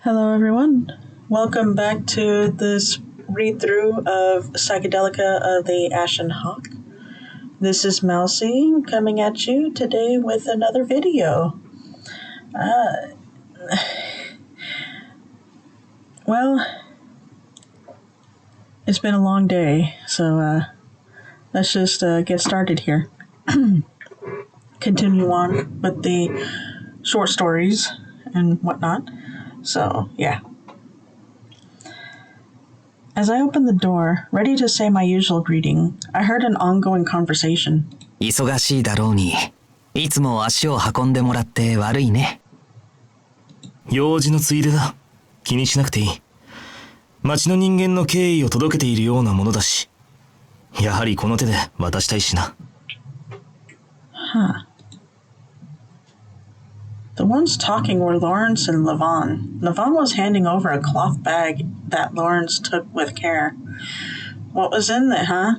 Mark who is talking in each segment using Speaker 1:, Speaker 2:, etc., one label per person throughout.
Speaker 1: Hello, everyone. Welcome back to this read through of Psychedelica of the Ashen Hawk. This is Mousy coming at you today with another video. Well, it's been a long day, so let's just get started here. Continue on with the short stories and whatnot. So, yeah. As I opened the door, ready to say my usual greeting, I heard an ongoing conversation.
Speaker 2: 忙しいだろうに、いつも足を運んでもらって悪いね。
Speaker 3: 用事のついでだ。気にしなくていい。町の人間の敬意を届けているようなものだし、やはりこの手で渡したいしな。
Speaker 1: Huh. The ones talking were Lawrence and Levon. Levon was handing over a cloth bag that Lawrence took with care. What was in it, huh?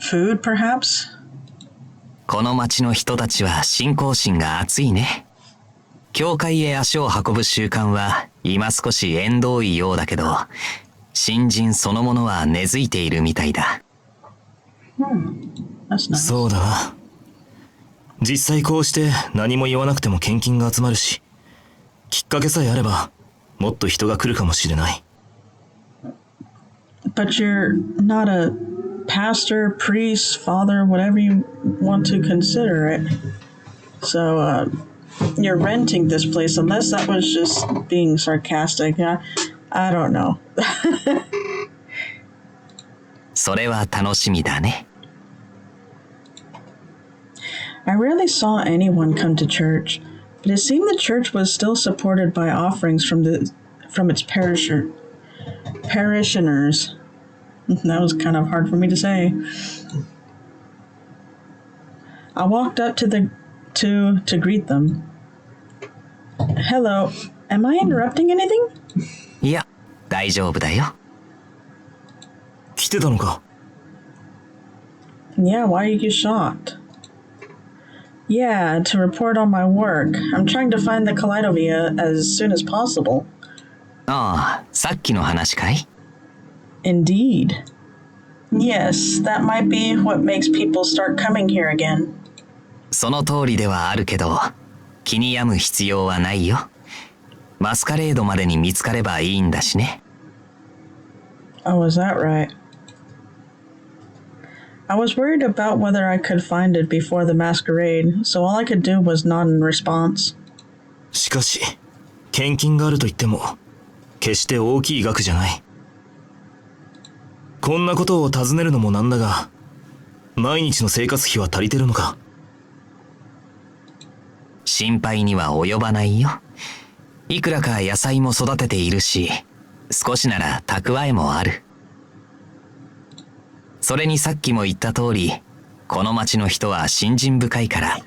Speaker 1: Food, perhaps?
Speaker 2: この町の人たちは信仰心が熱いね。教会へ足を運ぶ習慣は今少し縁遠いようだけど、信心そのものは根付いているみたいだ。
Speaker 1: That's nice.
Speaker 3: そうだな。実際こうして何も言わなくても献金が集まるし、きっかけさえあればもっと人が来るかもしれない。
Speaker 1: But you're not a pastor, priest, father, whatever you want to consider it. So, you're renting this place, unless that was just being sarcastic. I don't know.
Speaker 2: それは楽しみだね。
Speaker 1: I rarely saw anyone come to church, but it seemed the church was still supported by offerings from its parishioners. That was kind of hard for me to say. I walked up to greet them. Hello, am I interrupting anything?
Speaker 2: いや、大丈夫だよ。
Speaker 3: 来てたのか。
Speaker 1: Yeah, why are you shocked? Yeah, to report on my work. I'm trying to find the Kaleidovia as soon as possible.
Speaker 2: ああ、さっきの話かい？
Speaker 1: Indeed. Yes, that might be what makes people start coming here again.
Speaker 2: その通りではあるけど、気に病む必要はないよ。マスカレードまでに見つかればいいんだしね。
Speaker 1: Oh, is that right? I was worried about whether I could find it before the masquerade, so all I could do was nod in response.
Speaker 3: しかし、献金があると言っても、決して大きい額じゃない。こんなことを尋ねるのもなんだが、毎日の生活費は足りてるのか？
Speaker 2: 心配には及ばないよ。いくらか野菜も育てているし、少しなら蓄えもある。それにさっきも言った通り、この町の人は信心深いから、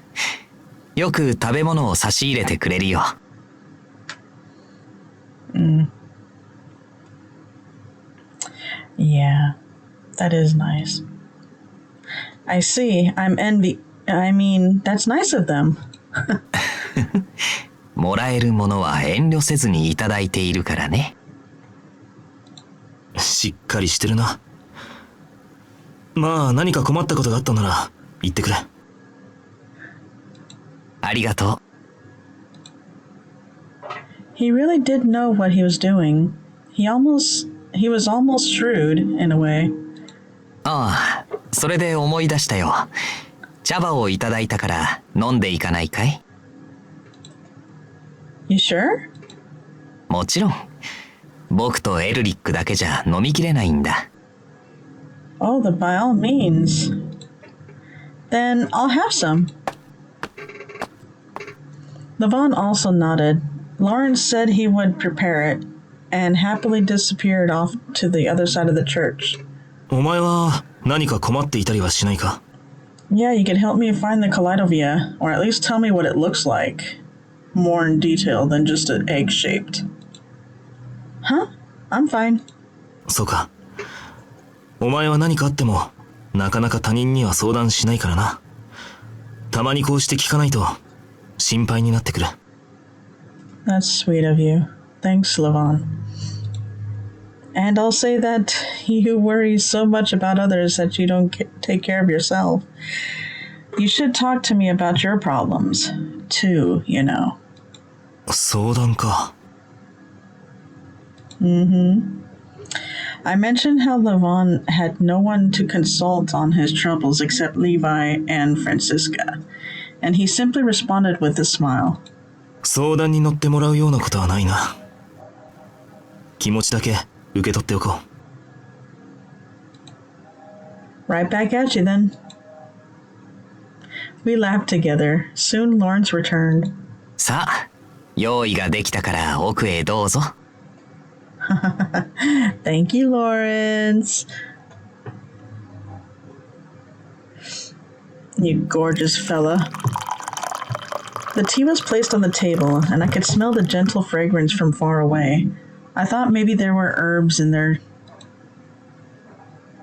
Speaker 2: よく食べ物を差し入れてくれるよ。
Speaker 1: Yeah, that is nice. I see. I mean, that's nice of them.
Speaker 2: もらえるものは遠慮せずにいただいているからね。
Speaker 3: しっかりしてるな。まあ何か困ったことがあったなら言ってくれ。
Speaker 2: ありがとう。
Speaker 1: He really did know what he was doing. He was almost shrewd in a way.
Speaker 2: ああ、それで思い出したよ。茶葉をいただいたから飲んでいかないかい？
Speaker 1: You sure?
Speaker 2: もちろん。僕とエルリックだけじゃ飲みきれないんだ。
Speaker 1: Oh, by all means. Then I'll have some. Levon also nodded. Lawrence said he would prepare it, and happily disappeared off to the other side of the church.
Speaker 3: お前は何か困っていたりはしないか？
Speaker 1: Yeah, you could help me find the Kaleidovia, or at least tell me what it looks like. More in detail than just an egg-shaped. Huh? I'm fine.
Speaker 3: そうか。お前は何かあってもなかなか他人には相談しないからな。たまにこうして聞かないと心配になってくる。
Speaker 1: That's sweet of you. Thanks, Levon. And I'll say that you worry so much about others that you don't take care of yourself. You should talk to me about your problems, too, you know.
Speaker 3: 相談か。
Speaker 1: I mentioned how Levon had no one to consult on his troubles except Levi and Francisca, and he simply responded with a smile.
Speaker 3: 相談に乗ってもらうようなことはないな。気持ちだけ受け取っておこう。
Speaker 1: Right back at you then. We laughed together. Soon Lawrence returned.
Speaker 2: さあ、用意ができたから奥へどうぞ。
Speaker 1: Thank you, Lawrence. You gorgeous fella. The tea was placed on the table, and I could smell the gentle fragrance from far away. I thought maybe there were herbs in there.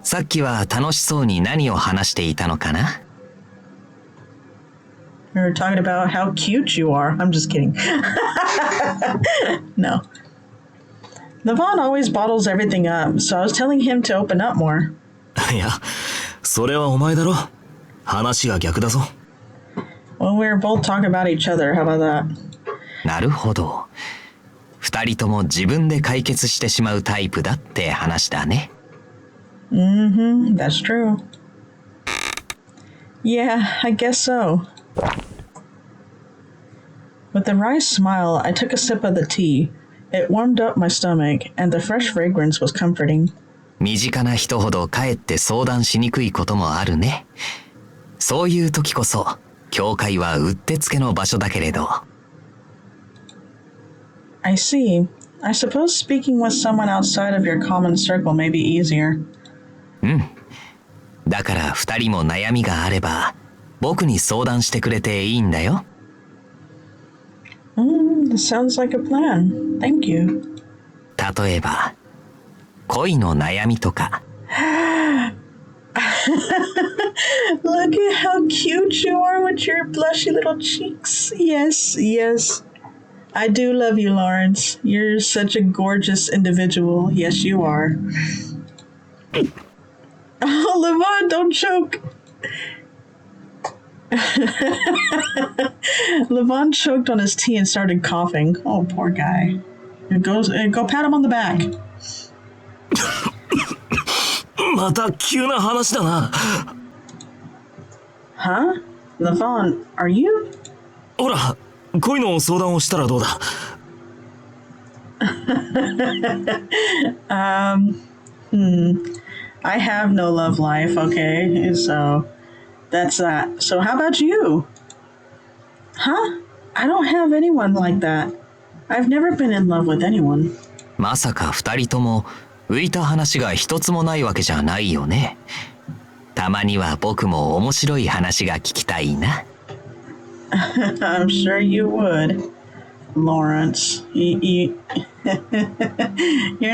Speaker 2: さっきは楽しそうに何を話していたのかな？
Speaker 1: We were talking about how cute you are. I'm just kidding. No. Levon always bottles everything up, so I was telling him to open up more.
Speaker 3: いや、それはお前だろ。話が逆だぞ。
Speaker 1: Well, we were both talking about each other. How about that?
Speaker 2: なるほど。二人とも自分で解決してしまうタイプだって話だね。
Speaker 1: That's true. Yeah, I guess so. With a wry smile, I took a sip of the tea. It warmed up my stomach, and the fresh fragrance was comforting.
Speaker 2: 身近な人ほどかえって相談しにくいこともあるね。そういう時こそ、教会はうってつけの場所だけれど。
Speaker 1: I see. I suppose speaking with someone outside of your common circle may be easier.
Speaker 2: うん。だから二人も悩みがあれば、僕に相談してくれていいんだよ。
Speaker 1: This sounds like a plan. Thank you.
Speaker 2: 例えば、恋の悩みとか。
Speaker 1: Look at how cute you are with your blushy little cheeks. Yes, yes. I do love you, Lawrence. You're such a gorgeous individual. Yes, you are. Oh, Levon, don't choke. Levon choked on his tea and started coughing. Oh, poor guy. Go pat him on the back.
Speaker 3: また急な話だな。
Speaker 1: Huh? Levon, are you?
Speaker 3: ほら、恋の相談をしたらどうだ。
Speaker 1: I have no love life, okay? So that's that. So how about you? Huh? I don't have anyone like that. I've never been in love with anyone.
Speaker 2: まさか二人とも浮いた話が一つもないわけじゃないよね。たまには僕も面白い話が聞きたいな。
Speaker 1: I'm sure you would, Lawrence. You're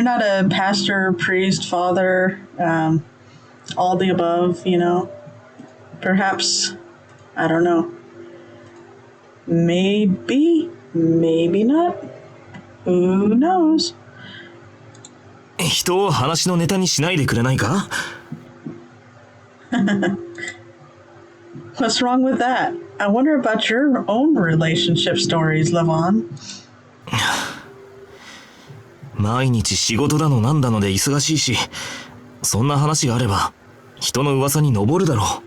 Speaker 1: not a pastor, priest, father, all the above, you know. Perhaps, I don't know. Maybe, maybe not. Who knows?
Speaker 3: 人を話のネタにしないでくれないか？
Speaker 1: What's wrong with that? I wonder about your own relationship stories, Levon.
Speaker 3: 毎日仕事だのなんだので忙しいし、そんな話があれば人の噂に上るだろう。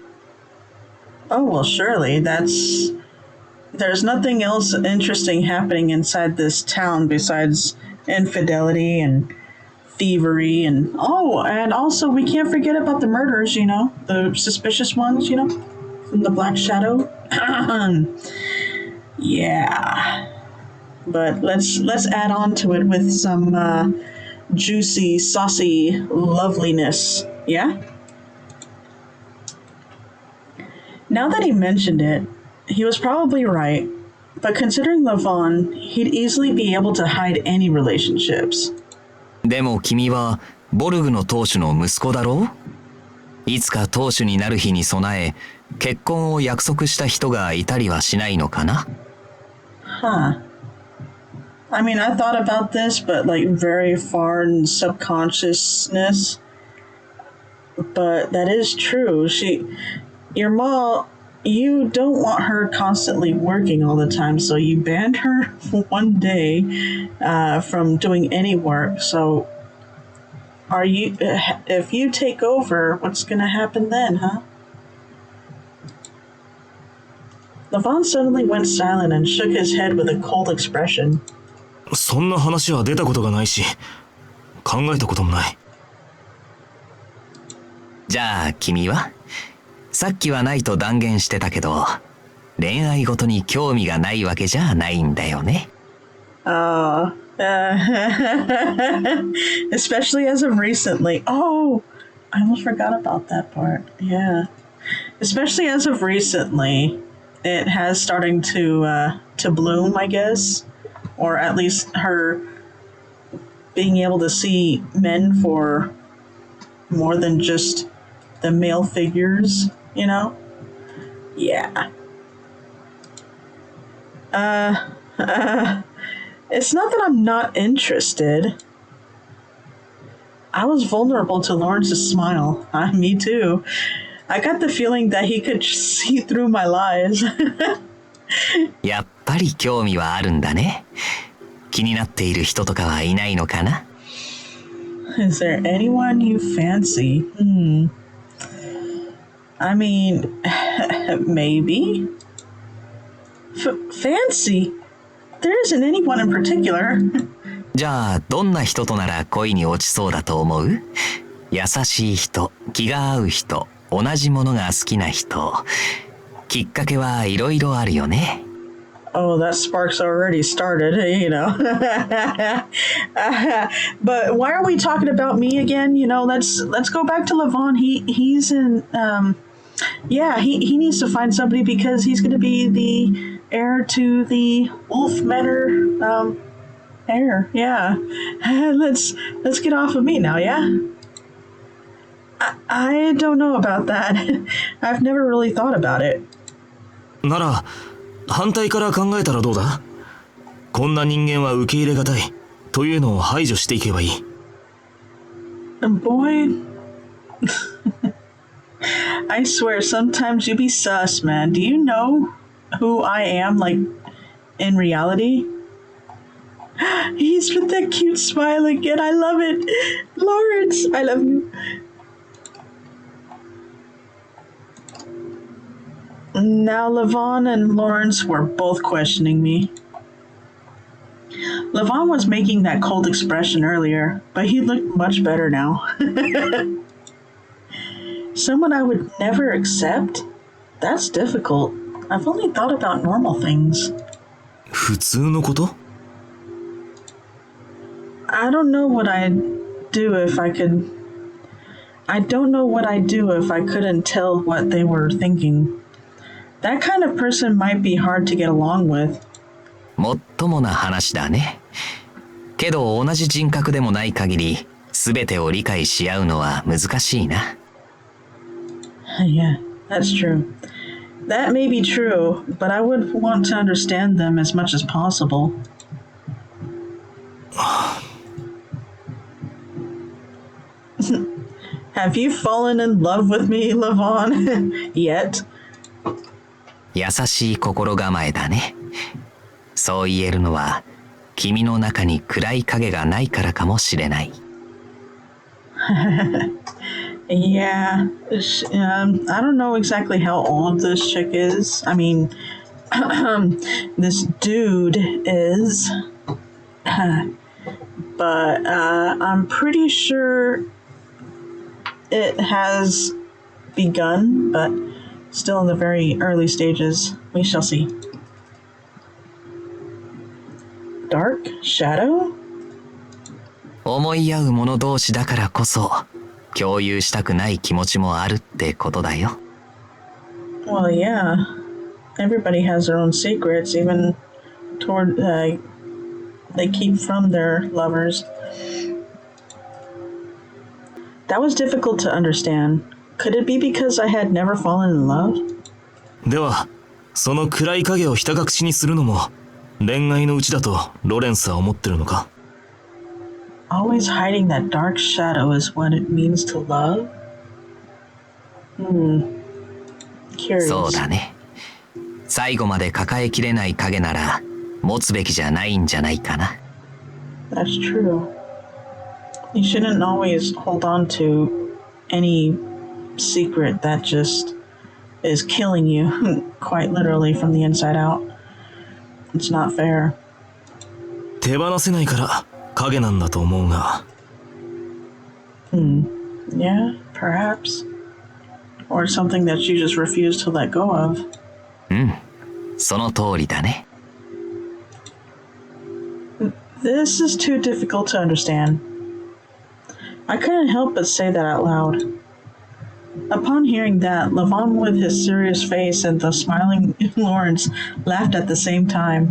Speaker 1: Oh, well, surely there's nothing else interesting happening inside this town besides infidelity and thievery and also we can't forget about the murders, you know, the suspicious ones, you know, from the Black Shadow. Yeah. But let's add on to it with some juicy, saucy loveliness. Yeah? Now that he mentioned it, he was probably right. But considering Levon, he'd easily be able to hide any relationships.
Speaker 2: でも君はボルグの当主の息子だろう？いつか当主になる日に備え、結婚を約束した人がいたりはしないのかな？
Speaker 1: Huh. I mean, I thought about this, but like very far in subconsciousness. But that is true. Your mom, you don't want her constantly working all the time, so you banned her for one day from doing any work. So, if you take over, what's gonna happen then, huh? Levon suddenly went silent and shook his head with a cold expression.
Speaker 3: そんな話は出たことがないし、考えたこともない。
Speaker 2: じゃあ君は？さっきはないと断言してたけど、恋愛ごとに興味がないわけじゃないんだよね。
Speaker 1: Especially as of recently. Oh, I almost forgot about that part. Yeah. Especially as of recently, it has starting to bloom, I guess. Or at least her being able to see men for more than just the male figures, you know? Yeah. It's not that I'm not interested. I was vulnerable to Lawrence's smile. Me too. I got the feeling that he could see through my lies.
Speaker 2: やっぱり興味はあるんだね。気になっている人とかはいないのかな？
Speaker 1: Is there anyone you fancy? I mean, maybe. Fancy? There isn't anyone in particular.
Speaker 2: じゃあどんな人となら恋に落ちそうだと思う？優しい人、気が合う人、同じものが好きな人。きっかけはいろいろあるよね。
Speaker 1: Oh, that spark's already started, you know. But why are we talking about me again? You know, let's go back to Levon. He's in he needs to find somebody because he's going to be the heir to the Wolf Manor heir. Yeah. Let's get off of me now, yeah? I don't know about that. I've never really thought about it.
Speaker 3: なら、反対から考えたらどうだ？こんな人間は受け入れがたいというのを排除していけばいい。
Speaker 1: Boy, I swear sometimes you be sus, man. Do you know who I am, like, in reality? He's with that cute smile again. I love it. Lawrence, I love you. Now Levon and Lawrence were both questioning me. Levon was making that cold expression earlier, but he looked much better now. Someone I would never accept? That's difficult. I've only thought about normal things.
Speaker 3: 普通のこと？
Speaker 1: I don't know what I'd do if I could... I don't know what I'd do if I couldn't tell what they were thinking. That kind of person might be hard to get along with.
Speaker 2: もっともな話だね。けど同じ人格でもない限り、全てを理解し合うのは難しいな。
Speaker 1: Yeah, that's true. That may be true, but I would want to understand them as much as possible. Have you fallen in love with me, Levon? Yet?
Speaker 2: 優しい心構えだね。そう言えるのは君の中に暗い影がないからかもしれない。
Speaker 1: Yeah, I don't know exactly how old this chick is. I mean, this dude is, but I'm pretty sure it has begun, but still in the very early stages. We shall see. Dark shadow?
Speaker 2: 思い合う者同士だからこそ共有したくない気持ちもあるってことだよ。
Speaker 1: Well, yeah. Everybody has their own secrets, even toward they keep from their lovers. That was difficult to understand. Could it be because I had never fallen in love?
Speaker 3: では、その暗い影をひた隠しにするのも恋愛のうちだとロレンスは思ってるのか？
Speaker 1: Always hiding that dark shadow is what it means to love? Curious.
Speaker 2: そうだね。最後まで抱えきれない影なら持つべきじゃないんじゃないかな。
Speaker 1: That's true. You shouldn't always hold on to any secret that just is killing you, quite literally from the inside out. It's not fair.
Speaker 3: 手放せないから影なんだと思うが。
Speaker 1: Yeah, perhaps. Or something that you just refuse to let go of.
Speaker 2: その通りだね。
Speaker 1: This is too difficult to understand. I couldn't help but say that out loud. Upon hearing that, Levan with his serious face and the smiling Lawrence laughed at the same time.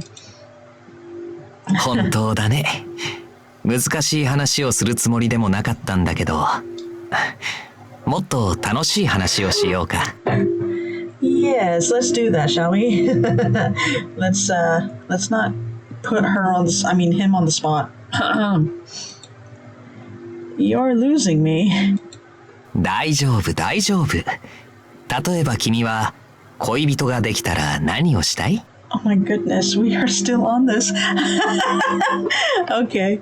Speaker 2: 本当だね。難しい話をするつもりでもなかったんだけど、もっと楽しい話をしようか。
Speaker 1: Yes, let's do that, shall we? let's not put him on the spot. You're losing me.
Speaker 2: 大丈夫大丈夫。例えば君は恋人ができたら何をしたい？
Speaker 1: Oh my goodness, we are still on this. Okay.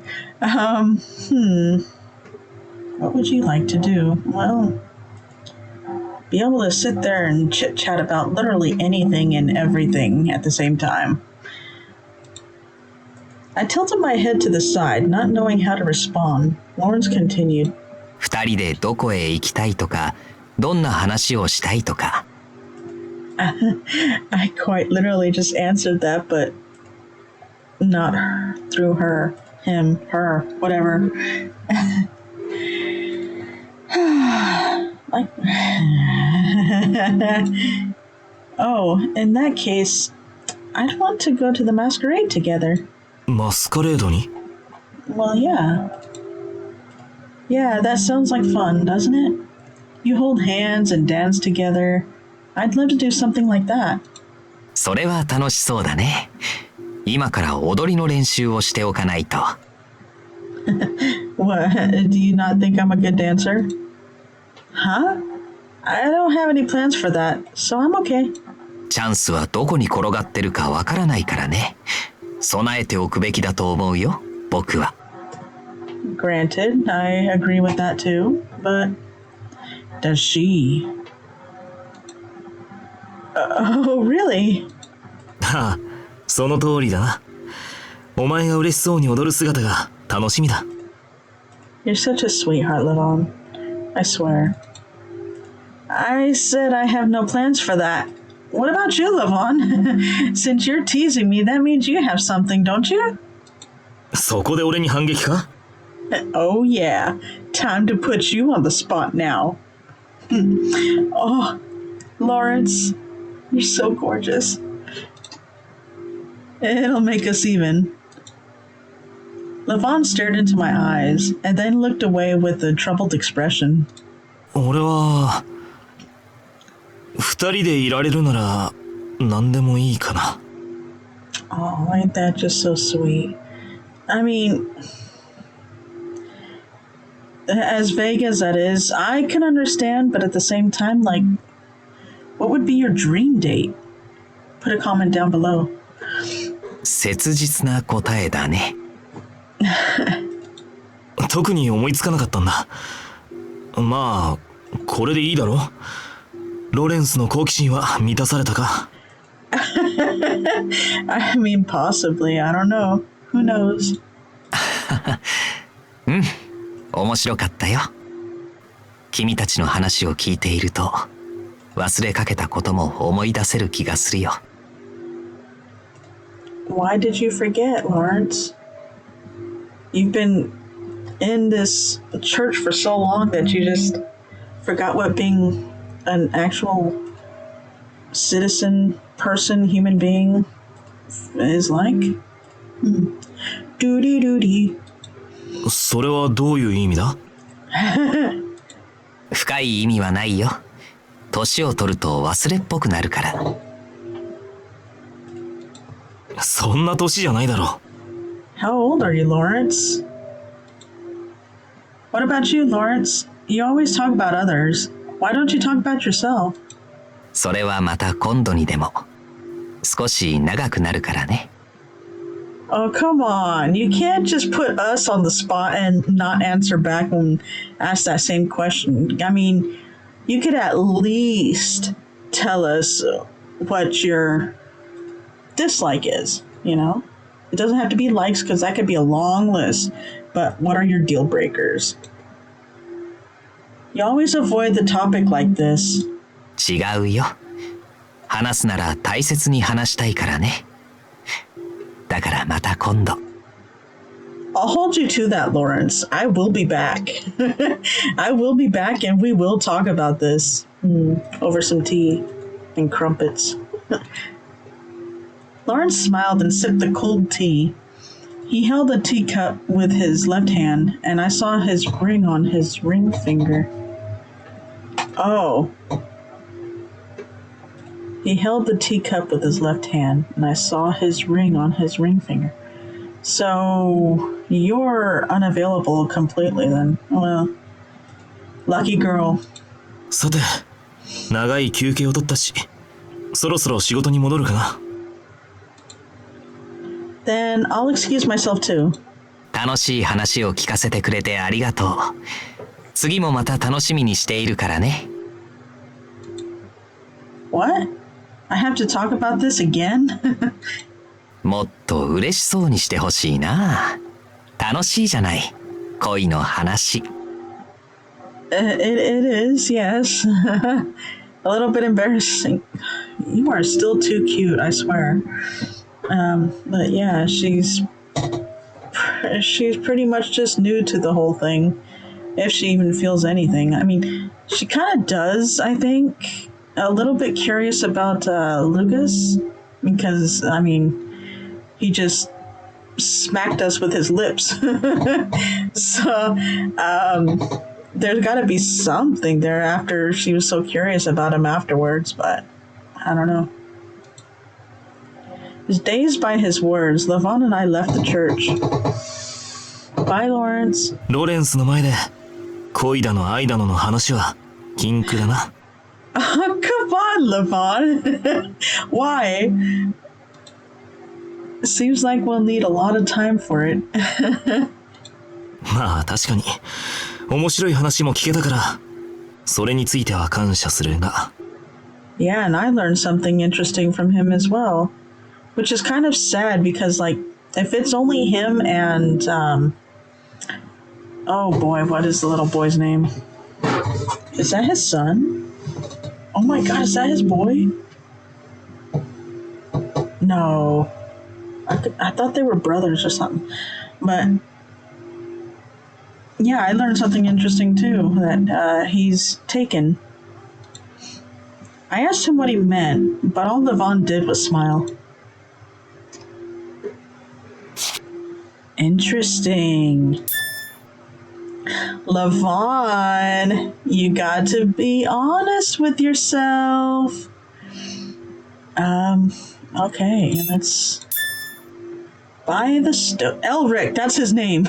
Speaker 1: What would you like to do? Well, be able to sit there and chit-chat about literally anything and everything at the same time. I tilted my head to the side, not knowing how to respond. Lawrence continued.
Speaker 2: 二人でどこへ行きたいとか、どんな話をしたいとか。
Speaker 1: I quite literally just answered that, but not her, through her, him, her, whatever. Like, oh, in that case, I'd want to go to the masquerade together.
Speaker 3: マスカレードに？
Speaker 1: Well, yeah. Yeah, that sounds like fun, doesn't it? You hold hands and dance together. I'd love to do something like that.
Speaker 2: それは楽しそうだね。今から踊りの練習をしておかないと。
Speaker 1: What? Do you not think I'm a good dancer? Huh? I don't have any plans for that, so I'm okay.
Speaker 2: チャンスはどこに転がってるかわからないからね。備えておくべきだと思うよ、僕は。
Speaker 1: Granted, I agree with that too, but does she? Oh, really?
Speaker 3: はあ、その通りだな。お前が嬉しそうに踊る姿が楽しみだ。
Speaker 1: You're such a sweetheart, Levan. I swear. I said I have no plans for that. What about you, Levan? Since you're teasing me, that means you have something, don't you?
Speaker 3: そこで俺に反撃か？
Speaker 1: Oh, yeah. Time to put you on the spot now. Oh, Lawrence, you're so gorgeous. It'll make us even. Levan stared into my eyes and then looked away with a troubled expression.
Speaker 3: 俺は二人でいられるなら何でもいいかな。
Speaker 1: Oh, ain't that just so sweet? I mean, as vague as that is, I can understand, but at the same time, like, what would be your dream date? Put a comment down below.
Speaker 2: 切実な答えだね。
Speaker 3: 特に思いつかなかったんだ。まあこれでいいだろ。ロレンスの好奇心は満たされたか？
Speaker 1: I mean, possibly. I don't know. Who knows?
Speaker 2: 面白かったよ。君たちの話を聞いていると忘れかけたことも思い出せる気がするよ。
Speaker 1: Why did you forget, Lawrence? You've been in this church for so long that you just forgot what being an actual citizen, person, human being is like? Doody.
Speaker 3: それはどういう意味だ？
Speaker 2: 深い意味はないよ。年を取ると忘れっぽくなるから。
Speaker 3: そんな年じゃないだろ
Speaker 1: How old are you, Lawrence? What about you, Lawrence? You always talk about others. Why don't you talk about yourself?
Speaker 2: それはまた今度にでも。少し長くなるからね。
Speaker 1: Oh, come on. You can't just put us on the spot and not answer back when asked that same question. I mean, you could at least tell us what your dislike is, you know? It doesn't have to be likes because that could be a long list. But what are your deal breakers? You always avoid the topic like this.
Speaker 2: 違うよ。話すなら大切に話したいからね。だからまた今度。
Speaker 1: I'll hold you to that, Lawrence. I will be back. I will be back and we will talk about this over some tea and crumpets. Lawrence smiled and sipped the cold tea. He held a teacup with his left hand, and I saw his ring on his ring finger. Oh. He held the teacup with his left hand, and I saw his ring on his ring finger. So, you're unavailable completely then. Well, lucky girl.
Speaker 3: さて、長い休憩を取ったし、そろそろ仕事に戻るかな。
Speaker 1: Then I'll excuse myself too.
Speaker 2: 楽しい話を聞かせてくれてありがとう。次もまた楽しみにしているからね。
Speaker 1: What? I have to talk about this again?
Speaker 2: もっと嬉しそうにしてほしいな。楽しいじゃない。恋の話。
Speaker 1: It is, yes. A little bit embarrassing. You are still too cute, I swear. But yeah, she's pretty much just new to the whole thing, if she even feels anything. I mean, she kind of does, I think. A little bit curious about Lucas, because, I mean, he just smacked us with his lips. So, there's got to be something there after she was so curious about him afterwards, but I don't know. Dazed by his words, Levon and I left the church. Bye, Lawrence.
Speaker 3: ロレンスの前で恋だの愛だのの話は禁句だな。
Speaker 1: Oh, come on, Levon. Why? Seems like we'll need a lot of time for it.
Speaker 3: まあ確かに面白い話も聞けたからそれについては感謝するが。
Speaker 1: Yeah, and I learned something interesting from him as well, which is kind of sad because, like, if it's only him and oh boy, what is the little boy's name? Is that his son? Oh my god, is that his boy? No. I thought they were brothers or something. But yeah, I learned something interesting too, that he's taken. I asked him what he meant, but all Levon did was smile. Interesting. Levon, you got to be honest with yourself. Okay, let's buy the stove. Elric, that's his name.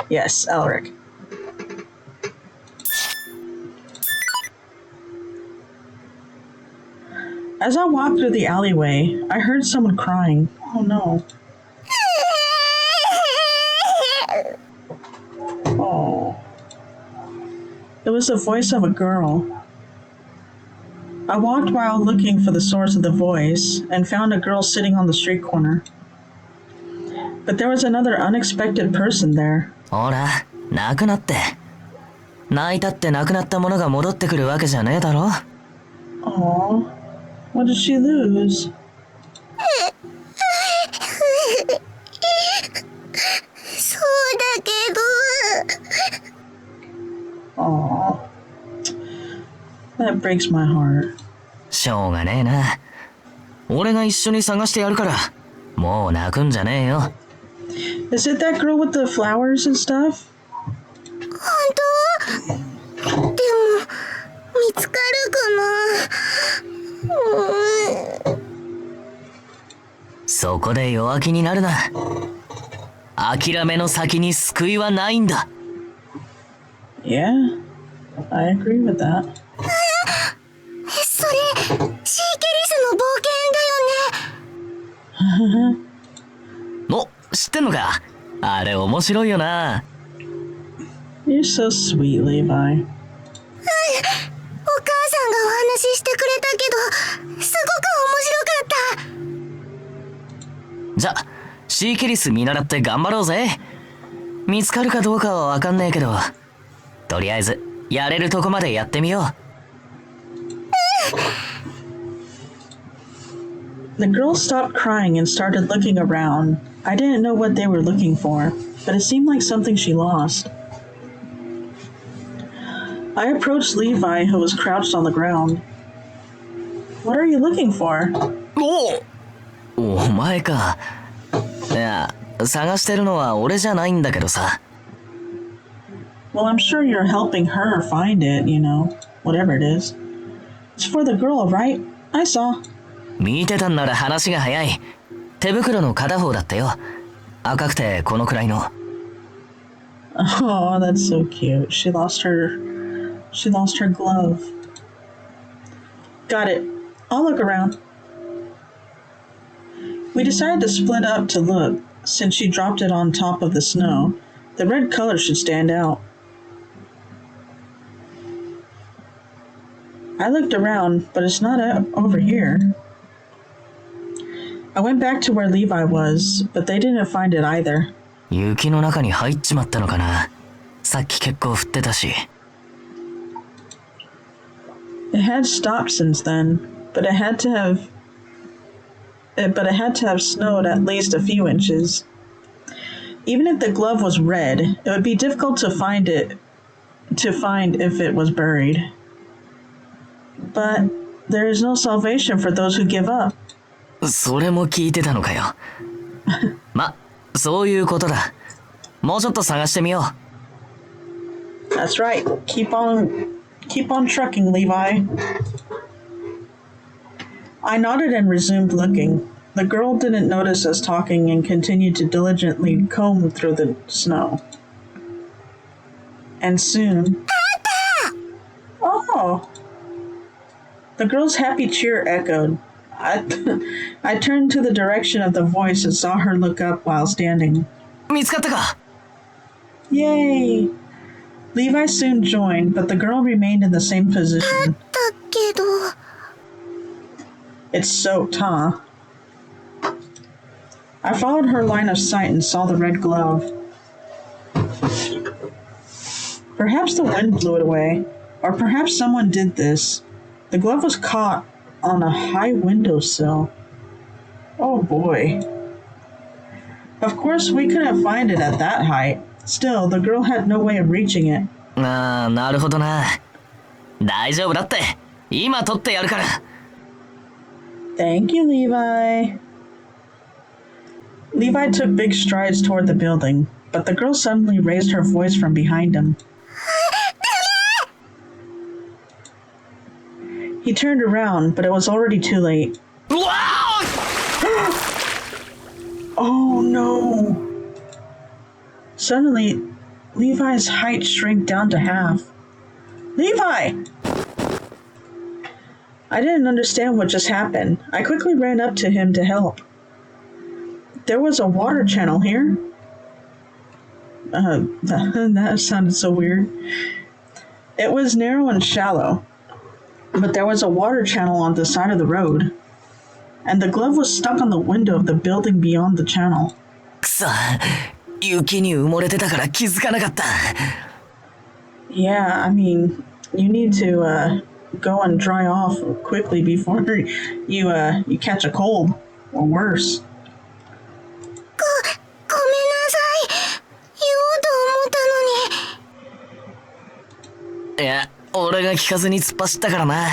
Speaker 1: Yes, Elric. As I walked through the alleyway, I heard someone crying. Oh no. Oh. It was the voice of a girl. I walked while looking for the source of the voice and found a girl sitting on the street corner. But there was another unexpected person there.
Speaker 4: ほら、泣くなって。泣いたって亡くなったものが戻ってくるわけじゃねえだろ。
Speaker 1: Aww. What did she lose?
Speaker 5: そうだけど。
Speaker 1: Aww. That breaks my heart.
Speaker 4: しょうがねえな。俺が一緒に探してやるから、もう泣くんじゃねえよ。
Speaker 1: Is it that girl with the flowers and stuff?
Speaker 5: 本当？でも、見つかるかな？
Speaker 4: そこで弱気になるな。諦めの先に救いはないんだ。
Speaker 1: Yeah, I agree with that.
Speaker 5: それ、シーケリスの冒険だよね。
Speaker 4: お、知ってんのか？あれ面白いよな。
Speaker 1: You're so sweet, Levi.
Speaker 5: お母さんがお話ししてくれたけど、すごく面白かった。
Speaker 4: じゃ、シーケリス見習って頑張ろうぜ。見つかるかどうかはわかんねえけど、とりあえずやれるとこまでやってみよう。
Speaker 1: The girl stopped crying and started looking around. I didn't know what they were looking for, but it seemed like something she lost. I approached Levi, who was crouched on the ground. What are you looking for?
Speaker 4: お前か。いや、探してるのは俺じゃないんだけどさ。
Speaker 1: Well, I'm sure you're helping her find it, you know, whatever it is. It's for the girl, right? I saw.
Speaker 4: 見てたんなら話が早い。手袋の片方だったよ。赤くてこのくらいの。
Speaker 1: Oh, that's so cute. She lost her glove. Got it. I'll look around. We decided to split up to look, since she dropped it on top of the snow. The red color should stand out. I looked around, but it's not over here. I went back to where Levi was, but they didn't find it either.
Speaker 4: 雪の中に入っちまったのかな。さっき結構降ってたし。
Speaker 1: It had stopped since then, but it had to have snowed at least a few inches. Even if the glove was red, it would be difficult to find if it was buried. But there is no salvation for those who give up.
Speaker 4: それも聞いてたのかよ。ま、そういうことだ。もうちょっと探してみよ
Speaker 1: う。That's right. Keep on trucking, Levi. I nodded and resumed looking. The girl didn't notice us talking and continued to diligently comb through the snow. And soon... Oh! The girl's happy cheer echoed. I turned to the direction of the voice and saw her look up while standing.
Speaker 4: 見つかったか?
Speaker 1: Yay! Levi soon joined, but the girl remained in the same position. It's soaked, huh? I followed her line of sight and saw the red glove. Perhaps the wind blew it away, or perhaps someone did this. The glove was caught on a high windowsill. Oh boy. Of course, we couldn't find it at that height. Still, the girl had no way of reaching it.
Speaker 4: ああ、なるほどな。大丈夫だって。今取ってやるから。
Speaker 1: Thank you, Levi. Levi took big strides toward the building, but the girl suddenly raised her voice from behind him. He turned around, but it was already too late. Oh no! Suddenly, Levi's height shrank down to half. Levi! I didn't understand what just happened. I quickly ran up to him to help. There was a water channel here. That sounded so weird. It was narrow and shallow, but there was a water channel on the side of the road, and the glove was stuck on the window of the building beyond the channel.
Speaker 4: くそ、雪に埋もれてたから気づかなかった。
Speaker 1: Yeah, I mean, you need to go and dry off quickly before you catch a cold or worse.
Speaker 5: ごめんなさい。言おうと思ったのに。
Speaker 4: いや、俺が聞かずに突っ走ったからな。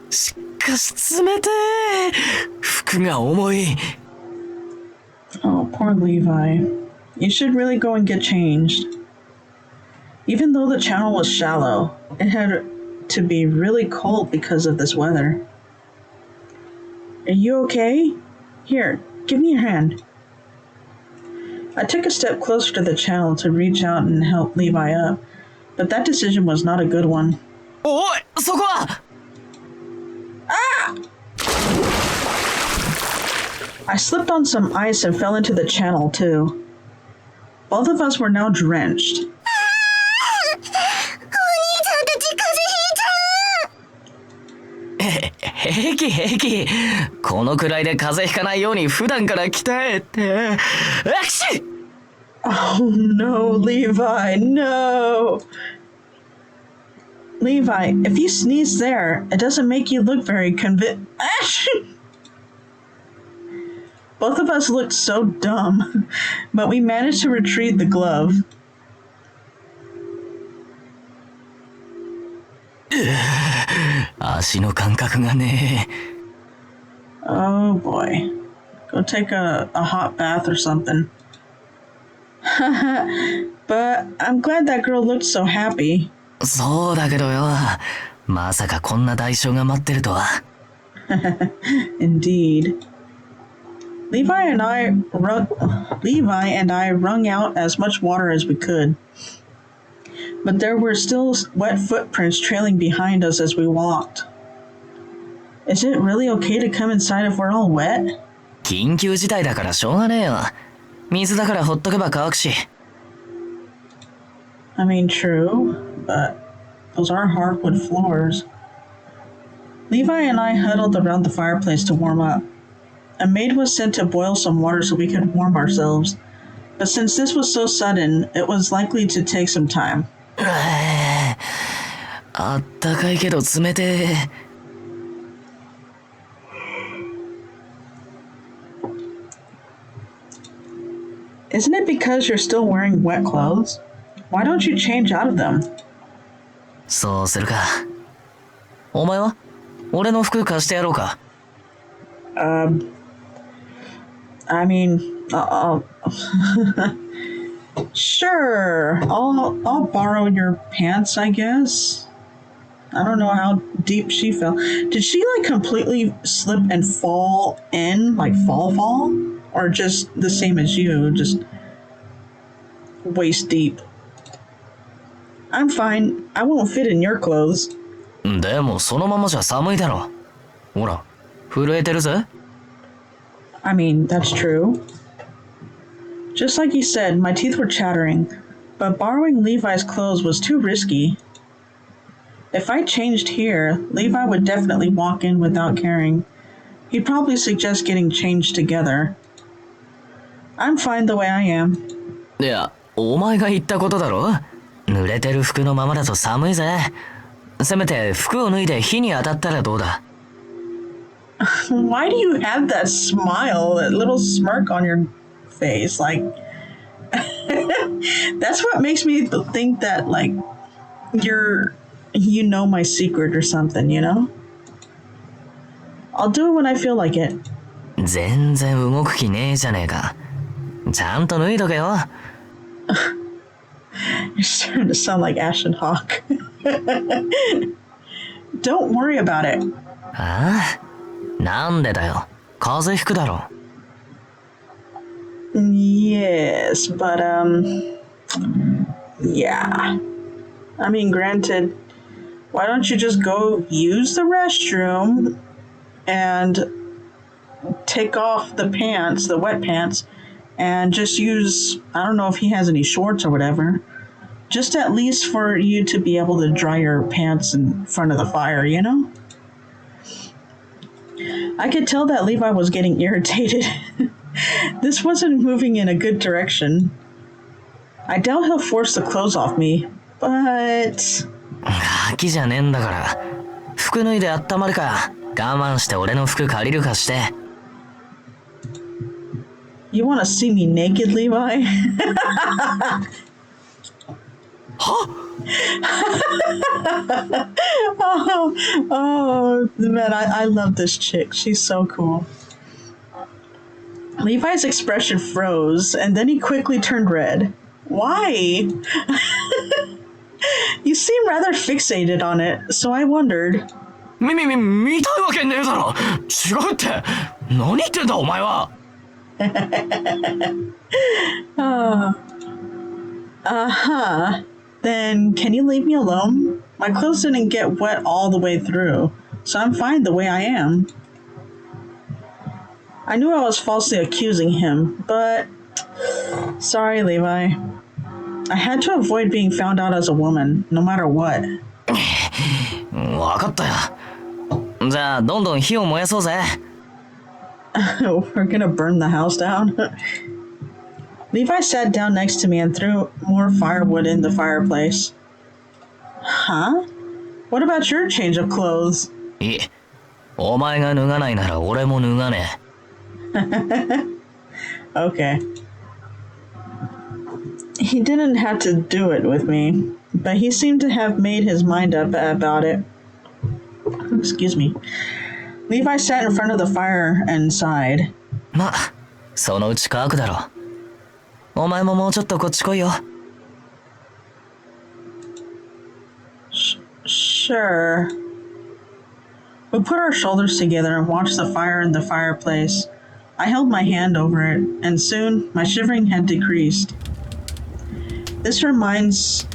Speaker 4: しかし冷てえ。服が重い。
Speaker 1: Oh, poor Levi. You should really go and get changed. Even though the channel was shallow, it had to be really cold because of this weather. Are you okay? Here, Give me your hand. I took a step closer to the channel to reach out and help Levi up, but that decision was not a good one.
Speaker 4: おいそこは
Speaker 1: I slipped on some ice and fell into the channel too. Both of us were now drenched.
Speaker 5: お兄ちゃんたち風邪ひいちゃう。
Speaker 4: 平気平気。このくらいで風邪ひかないように普段から鍛えて。アクシー
Speaker 1: Oh no, Levi, no! Levi, if you sneeze there, it doesn't make you look very Both of us looked so dumb, but we managed to retrieve the glove.
Speaker 4: 足の感覚がね。
Speaker 1: Oh boy. Go take a hot bath or something. But I'm glad that girl looked so happy.
Speaker 4: そうだけどよ。まさかこんな代償が待ってるとは。
Speaker 1: Indeed. Levi and I wrung out as much water as we could. But there were still wet footprints trailing behind us as we walked. Is it really okay to come inside if we're all wet?
Speaker 4: 緊急事態だからしょうがねえよ。水だからほっとけば乾くし。
Speaker 1: I mean, true, but those are hardwood floors. Levi and I huddled around the fireplace to warm up. A maid was sent to boil some water so we could warm ourselves. But since this was so sudden, it was likely to take some time.
Speaker 4: あったかいけど冷てえ。
Speaker 1: Isn't it because you're still wearing wet clothes? Why don't you change out of them?
Speaker 4: そうするか。お前は俺の服貸してやろうか。
Speaker 1: I mean, sure. I'll borrow your pants, I guess. I don't know how deep she fell. Did she like completely slip and fall in, like fall? Or just the same as you, just waist deep? I'm fine. I won't fit in your clothes.
Speaker 4: でもそのままじゃ寒いだろ。ほら、震えてるぜ。
Speaker 1: I mean, that's true. Just like you said, my teeth were chattering, but borrowing Levi's clothes was too risky. If I changed here, Levi would definitely walk in without caring. He'd probably suggest getting changed together. I'm fine the way I am.
Speaker 4: いや、お前が言ったことだろ。濡れてる服のままだと寒いぜ。せめて服を脱いで火に当たったらどうだ。
Speaker 1: Why do you have that smile, that little smirk on your face? Like, that's what makes me think that, like, you know my secret or something, you know? I'll do it when I feel like it.
Speaker 4: 全然動く気ねえじゃねえか。ちゃんと脱いどけよ。
Speaker 1: You're starting to sound like Ashen Hawk. Don't worry about it.
Speaker 4: ああ、なんでだよ。風邪ひくだろ。
Speaker 1: Yes, but yeah. I mean, granted, why don't you just go use the restroom and take off the pants, the wet pants, and just use, I don't know if he has any shorts or whatever, just at least for you to be able to dry your pants in front of the fire, you know? I could tell that Levi was getting irritated. This wasn't moving in a good direction. I doubt he'll force the clothes off me, but...
Speaker 4: ガキじゃねえんだから。服脱いで温まるか。我慢して俺の服借りるかして。
Speaker 1: You want to see me naked, Levi? oh, man, I love this chick. She's so cool. Levi's expression froze, and then he quickly turned red. Why? You seem rather fixated on it, so I wondered.
Speaker 4: 見たいわけねえだろ。違うって。何言ってんだお前は。
Speaker 1: Uh-huh. Then can you leave me alone? My clothes didn't get wet all the way through, so I'm fine the way I am. I knew I was falsely accusing him, but sorry, Levi. I had to avoid being found out as a woman, no matter what.
Speaker 4: わかったよ。じゃあどんどん火を燃やそうぜ。
Speaker 1: We're gonna burn the house down. Levi sat down next to me and threw more firewood in the fireplace. Huh? What about your change of clothes?
Speaker 4: いえ、お前が脱がないなら俺も脱がねえ。
Speaker 1: Okay. He didn't have to do it with me, but he seemed to have made his mind up about it. Excuse me. Levi sat in front of the fire and sighed.
Speaker 4: ま、そのうち乾くだろ。お前ももうちょっとこっち来いよ。
Speaker 1: Sure. We put our shoulders together and watched the fire in the fireplace. I held my hand over it, and soon my shivering had decreased. This reminds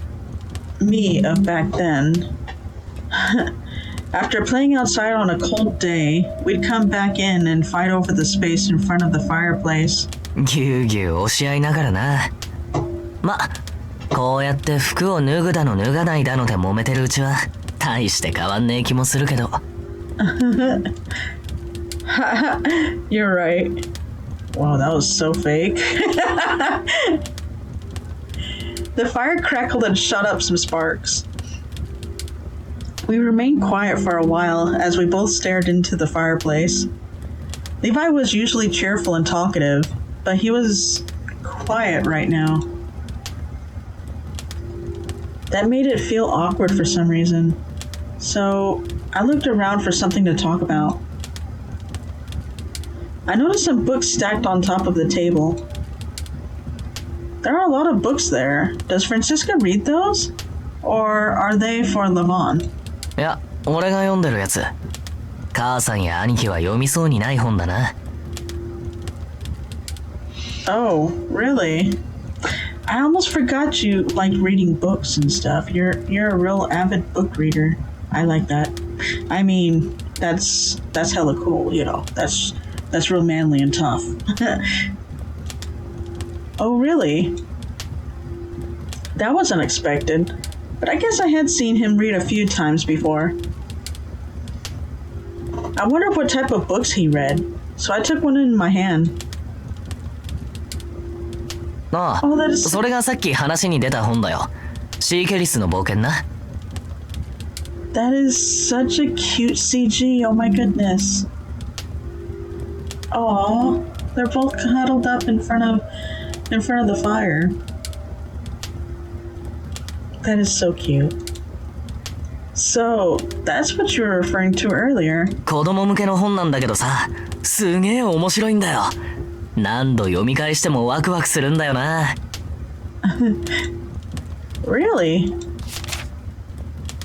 Speaker 1: me of back then. After playing outside on a cold day, we'd come back in and fight over the space in front of the fireplace.
Speaker 4: ぎゅうぎゅう押し合いながらな。ま、こうやって服を脱ぐだの脱がないだので揉めてるうちは大して変わんねえ気もするけど。
Speaker 1: You're right. Wow, that was so fake. The fire crackled and shot up some sparks. We remained quiet for a while as we both stared into the fireplace. Levi was usually cheerful and talkative, but he was quiet right now. That made it feel awkward for some reason, so I looked around for something to talk about. I noticed some books stacked on top of the table. There are a lot of books there. Does Francisca read those? Or are they for Levon?
Speaker 4: いや、俺が読んでるやつ。母さんや兄貴は読みそうにない本だな。
Speaker 1: Oh, really? I almost forgot you like reading books and stuff. You're a real avid book reader. I like that. I mean, that's hella cool, you know. That's real manly and tough. Oh, really? That was unexpected, but I guess I had seen him read a few times before. I wondered what type of books he read, so I took one in my hand.
Speaker 4: ああ、
Speaker 1: Oh, that is...
Speaker 4: それがさっき話に出た本だよ。シーケリスの冒険な。
Speaker 1: That is such a cute CG, oh my goodness. Aw, they're both cuddled up in front of the fire. That is so cute. So, that's what you were referring to earlier.
Speaker 4: 子供向けの本なんだけどさ、すげえ面白いんだよ。何度読み返してもワクワクするんだよな。
Speaker 1: Really?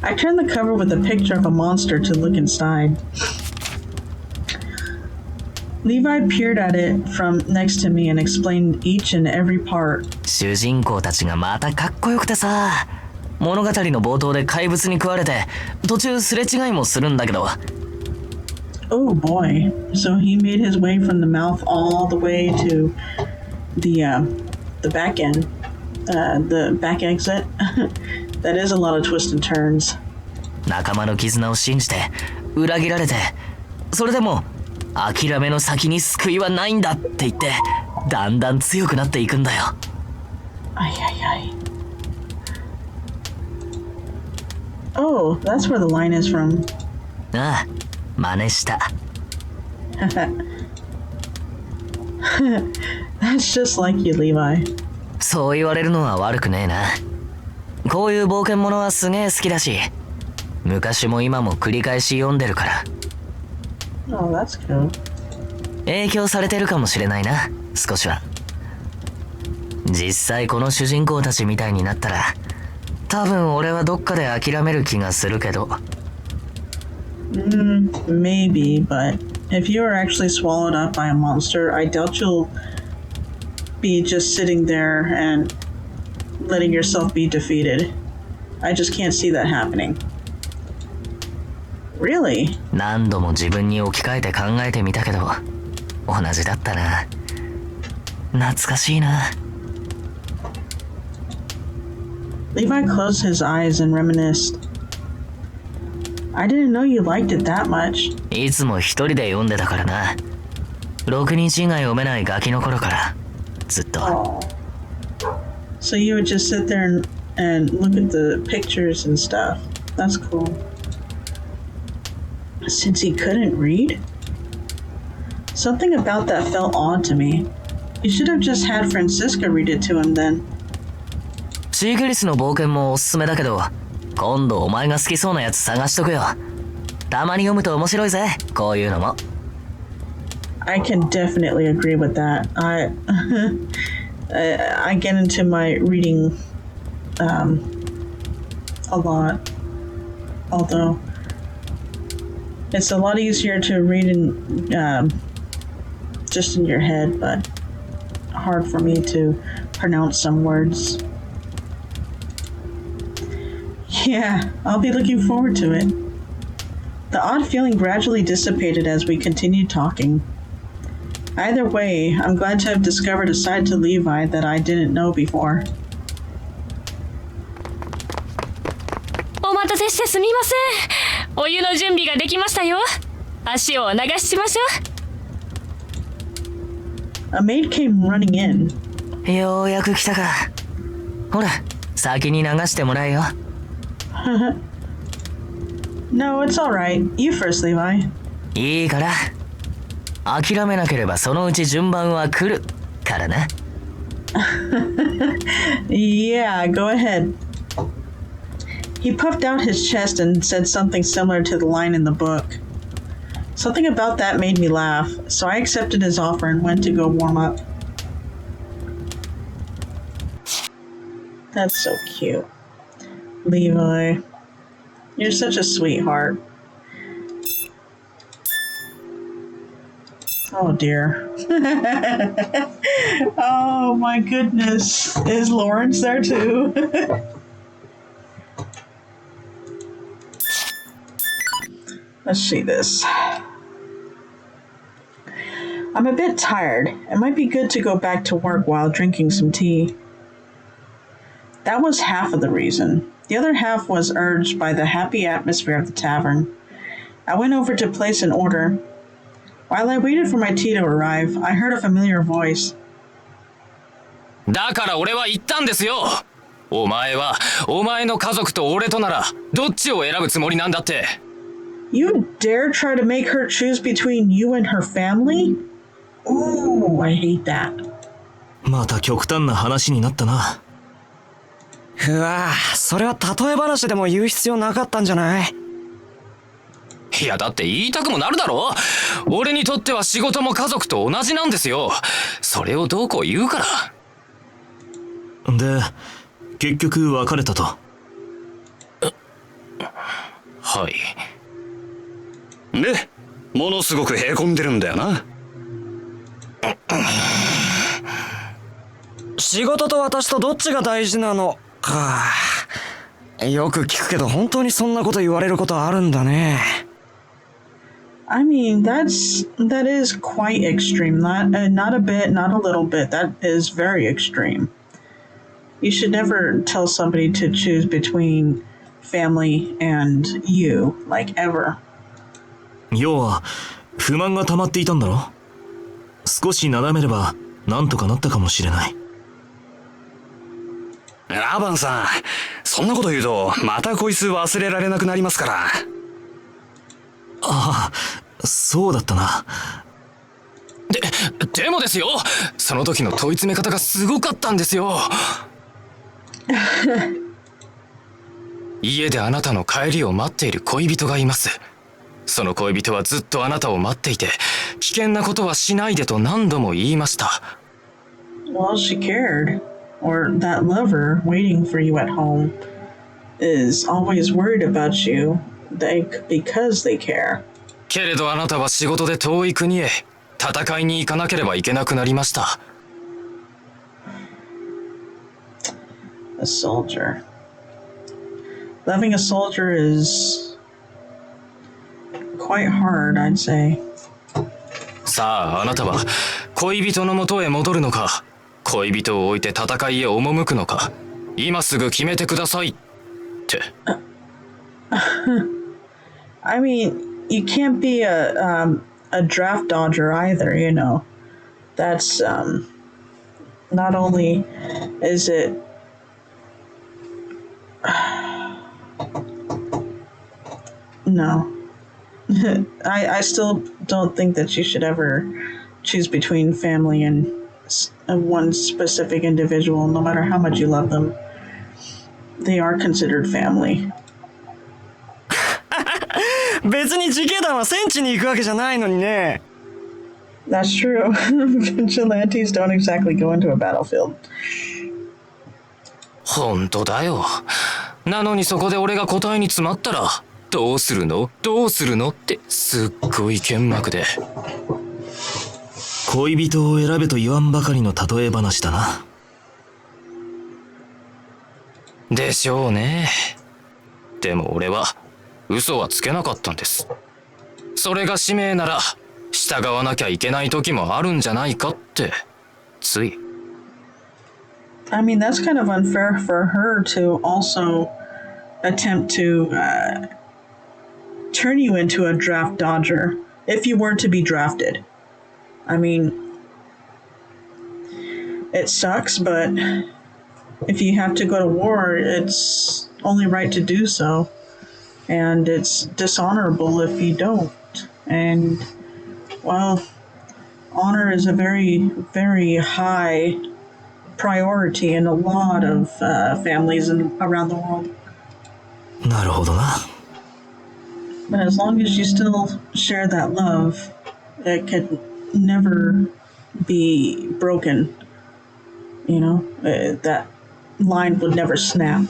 Speaker 1: I turned the cover with a picture of a monster to look inside. Levi peered at it from next to me and explained each and every part.
Speaker 4: 主人公たちがまたかっこよくてさ、物語の冒頭で怪物に食われて途中すれ違いもするんだけど。
Speaker 1: Oh boy. So he made his way from the mouth all the way to the back end. The back exit. That is a lot of twists and turns.
Speaker 4: 仲間の絆を信じて裏切られて、それでも諦めの先に救いはないんだって言ってだんだん強くなっていくんだよ。
Speaker 1: Ay, ay, ay. Oh, that's where the line is from.
Speaker 4: ああ、真似した。
Speaker 1: That's just like you, Levi.
Speaker 4: そう言われるのは悪くねえな。こういう冒険物はすげえ好きだし、昔も今も繰り返し読んでるから。
Speaker 1: Oh, that's cool.
Speaker 4: 影響されてるかもしれないな、少しは。実際この主人公たちみたいになったら、多分俺はどっかで諦める気がするけど。
Speaker 1: Maybe, but if you are actually swallowed up by a monster, I doubt you'll be just sitting there and letting yourself be defeated. I just can't see that happening. Really?
Speaker 4: 何度も自分に置き換えて考えてみたけど、同じだったな。懐かしいな。
Speaker 1: Levi closed his eyes and reminisced. I didn't know you liked it that much.
Speaker 4: いつも一人で読んでたからな。6人以外読めないガキの頃から、ずっと。
Speaker 1: Oh. So you would just sit there and look at the pictures and stuff. That's cool. Since he couldn't read? Something about that felt odd to me. You should have just had Francisca read it to him then.
Speaker 4: シークリスの冒険もおすすめだけど、今度お前が好きそうなやつ探しとくよ。たまに読むと面白いぜ、こういうのも。
Speaker 1: I can definitely agree with that. I get into my reading a lot. Although it's a lot easier to read in just in your head, but hard for me to pronounce some words. Yeah, I'll be looking forward to it. The odd feeling gradually dissipated as we continued talking. Either way, I'm glad to have discovered a side to Levi that I didn't know before.
Speaker 6: お待たせしてすみません。お湯の準備ができましたよ。足を流しましょう。
Speaker 1: A maid came running in.
Speaker 4: ようやく来たか。ほら、先に流してもらえよ。
Speaker 1: No, it's alright. You first, Levi.
Speaker 4: いいから。諦めなければそのうち順番は来るからな。
Speaker 1: Yeah, go ahead. He puffed out his chest and said something similar to the line in the book. Something about that made me laugh, so I accepted his offer and went to go warm up. That's so cute. Levi, you're such a sweetheart. Oh dear. Oh my goodness. Is Lawrence there too? Let's see this. I'm a bit tired. It might be good to go back to work while drinking some tea. That was half of the reason. The other half was urged by the happy atmosphere of the tavern. I went over to place an order. While I waited for my tea to arrive, I heard a familiar voice.
Speaker 7: だから俺は言ったんですよ。お前はお前の家族と俺とならどっちを選ぶつもりなんだって。
Speaker 1: You dare try to make her choose between you and her family? Ooh, I hate that.
Speaker 3: また極端な話になったな。
Speaker 8: うわぁ、それは例え話でも言う必要なかったんじゃない？
Speaker 7: いやだって言いたくもなるだろ。俺にとっては仕事も家族と同じなんですよ。それをどうこう言うから。
Speaker 3: で、結局別れたと。
Speaker 7: はい。で、ものすごくへこんでるんだよな。
Speaker 8: 仕事と私とどっちが大事なのか。よく聞くけど本当にそんなこと言われることあるんだね。
Speaker 1: I mean, that is quite extreme. Not a bit, not a little bit. That is very extreme. You should never tell somebody to choose between family and you, like ever.
Speaker 3: 要は不満が溜まっていたんだろ。少しなだめればなんとかなったかもしれない。
Speaker 7: ラバンさん、そんなこと言うとまたこいつ忘れられなくなりますから。
Speaker 3: ああ、そうだったな。
Speaker 7: でもですよ、その時の問い詰め方がすごかったんですよ。家であなたの帰りを待っている恋人がいます。その恋人はずっとあなたを待っていて、危険なことはしないでと何度も言いました。
Speaker 1: Well, she cared. Or that lover waiting for you at home is always worried about you because they care.
Speaker 7: けれどあなたは仕事で遠い国へ戦いに行かなければいけなくなりました。
Speaker 1: A soldier. Loving a soldier is quite hard, I'd say.
Speaker 7: さあ、あなたは恋人のもとへ戻るのか、恋人を置いて戦いへ赴くのか、今すぐ決めてくださいって。
Speaker 1: I mean, you can't be a draft dodger either, you know. That's not only is it no. I still don't think that you should ever choose between family and one specific individual, no matter how much you love them. They are considered family.
Speaker 8: 別に自警団は戦地に行くわけじゃないのにね。
Speaker 1: That's true. Vigilantes don't exactly go into a battlefield.
Speaker 7: 本当だよ。なのにそこで俺が答えに詰まったら、どうするのってすっごい剣幕で。
Speaker 3: 恋人を選べと言わんばかりの例え話だな。
Speaker 7: でしょうね。でも俺は嘘はつけなかったんです。それが使命なら従わなきゃいけない時もあるんじゃないかってつい。
Speaker 1: I mean, that's kind of unfair for her to also attempt to turn you into a draft dodger if you were to be drafted. I mean, it sucks, but if you have to go to war, it's only right to do so. And it's dishonorable if you don't. And, well, honor is a very, very high priority in a lot of families around the world.
Speaker 3: なるほどな。
Speaker 1: But as long as you still share that love, it could never be broken. You know, that line would never snap.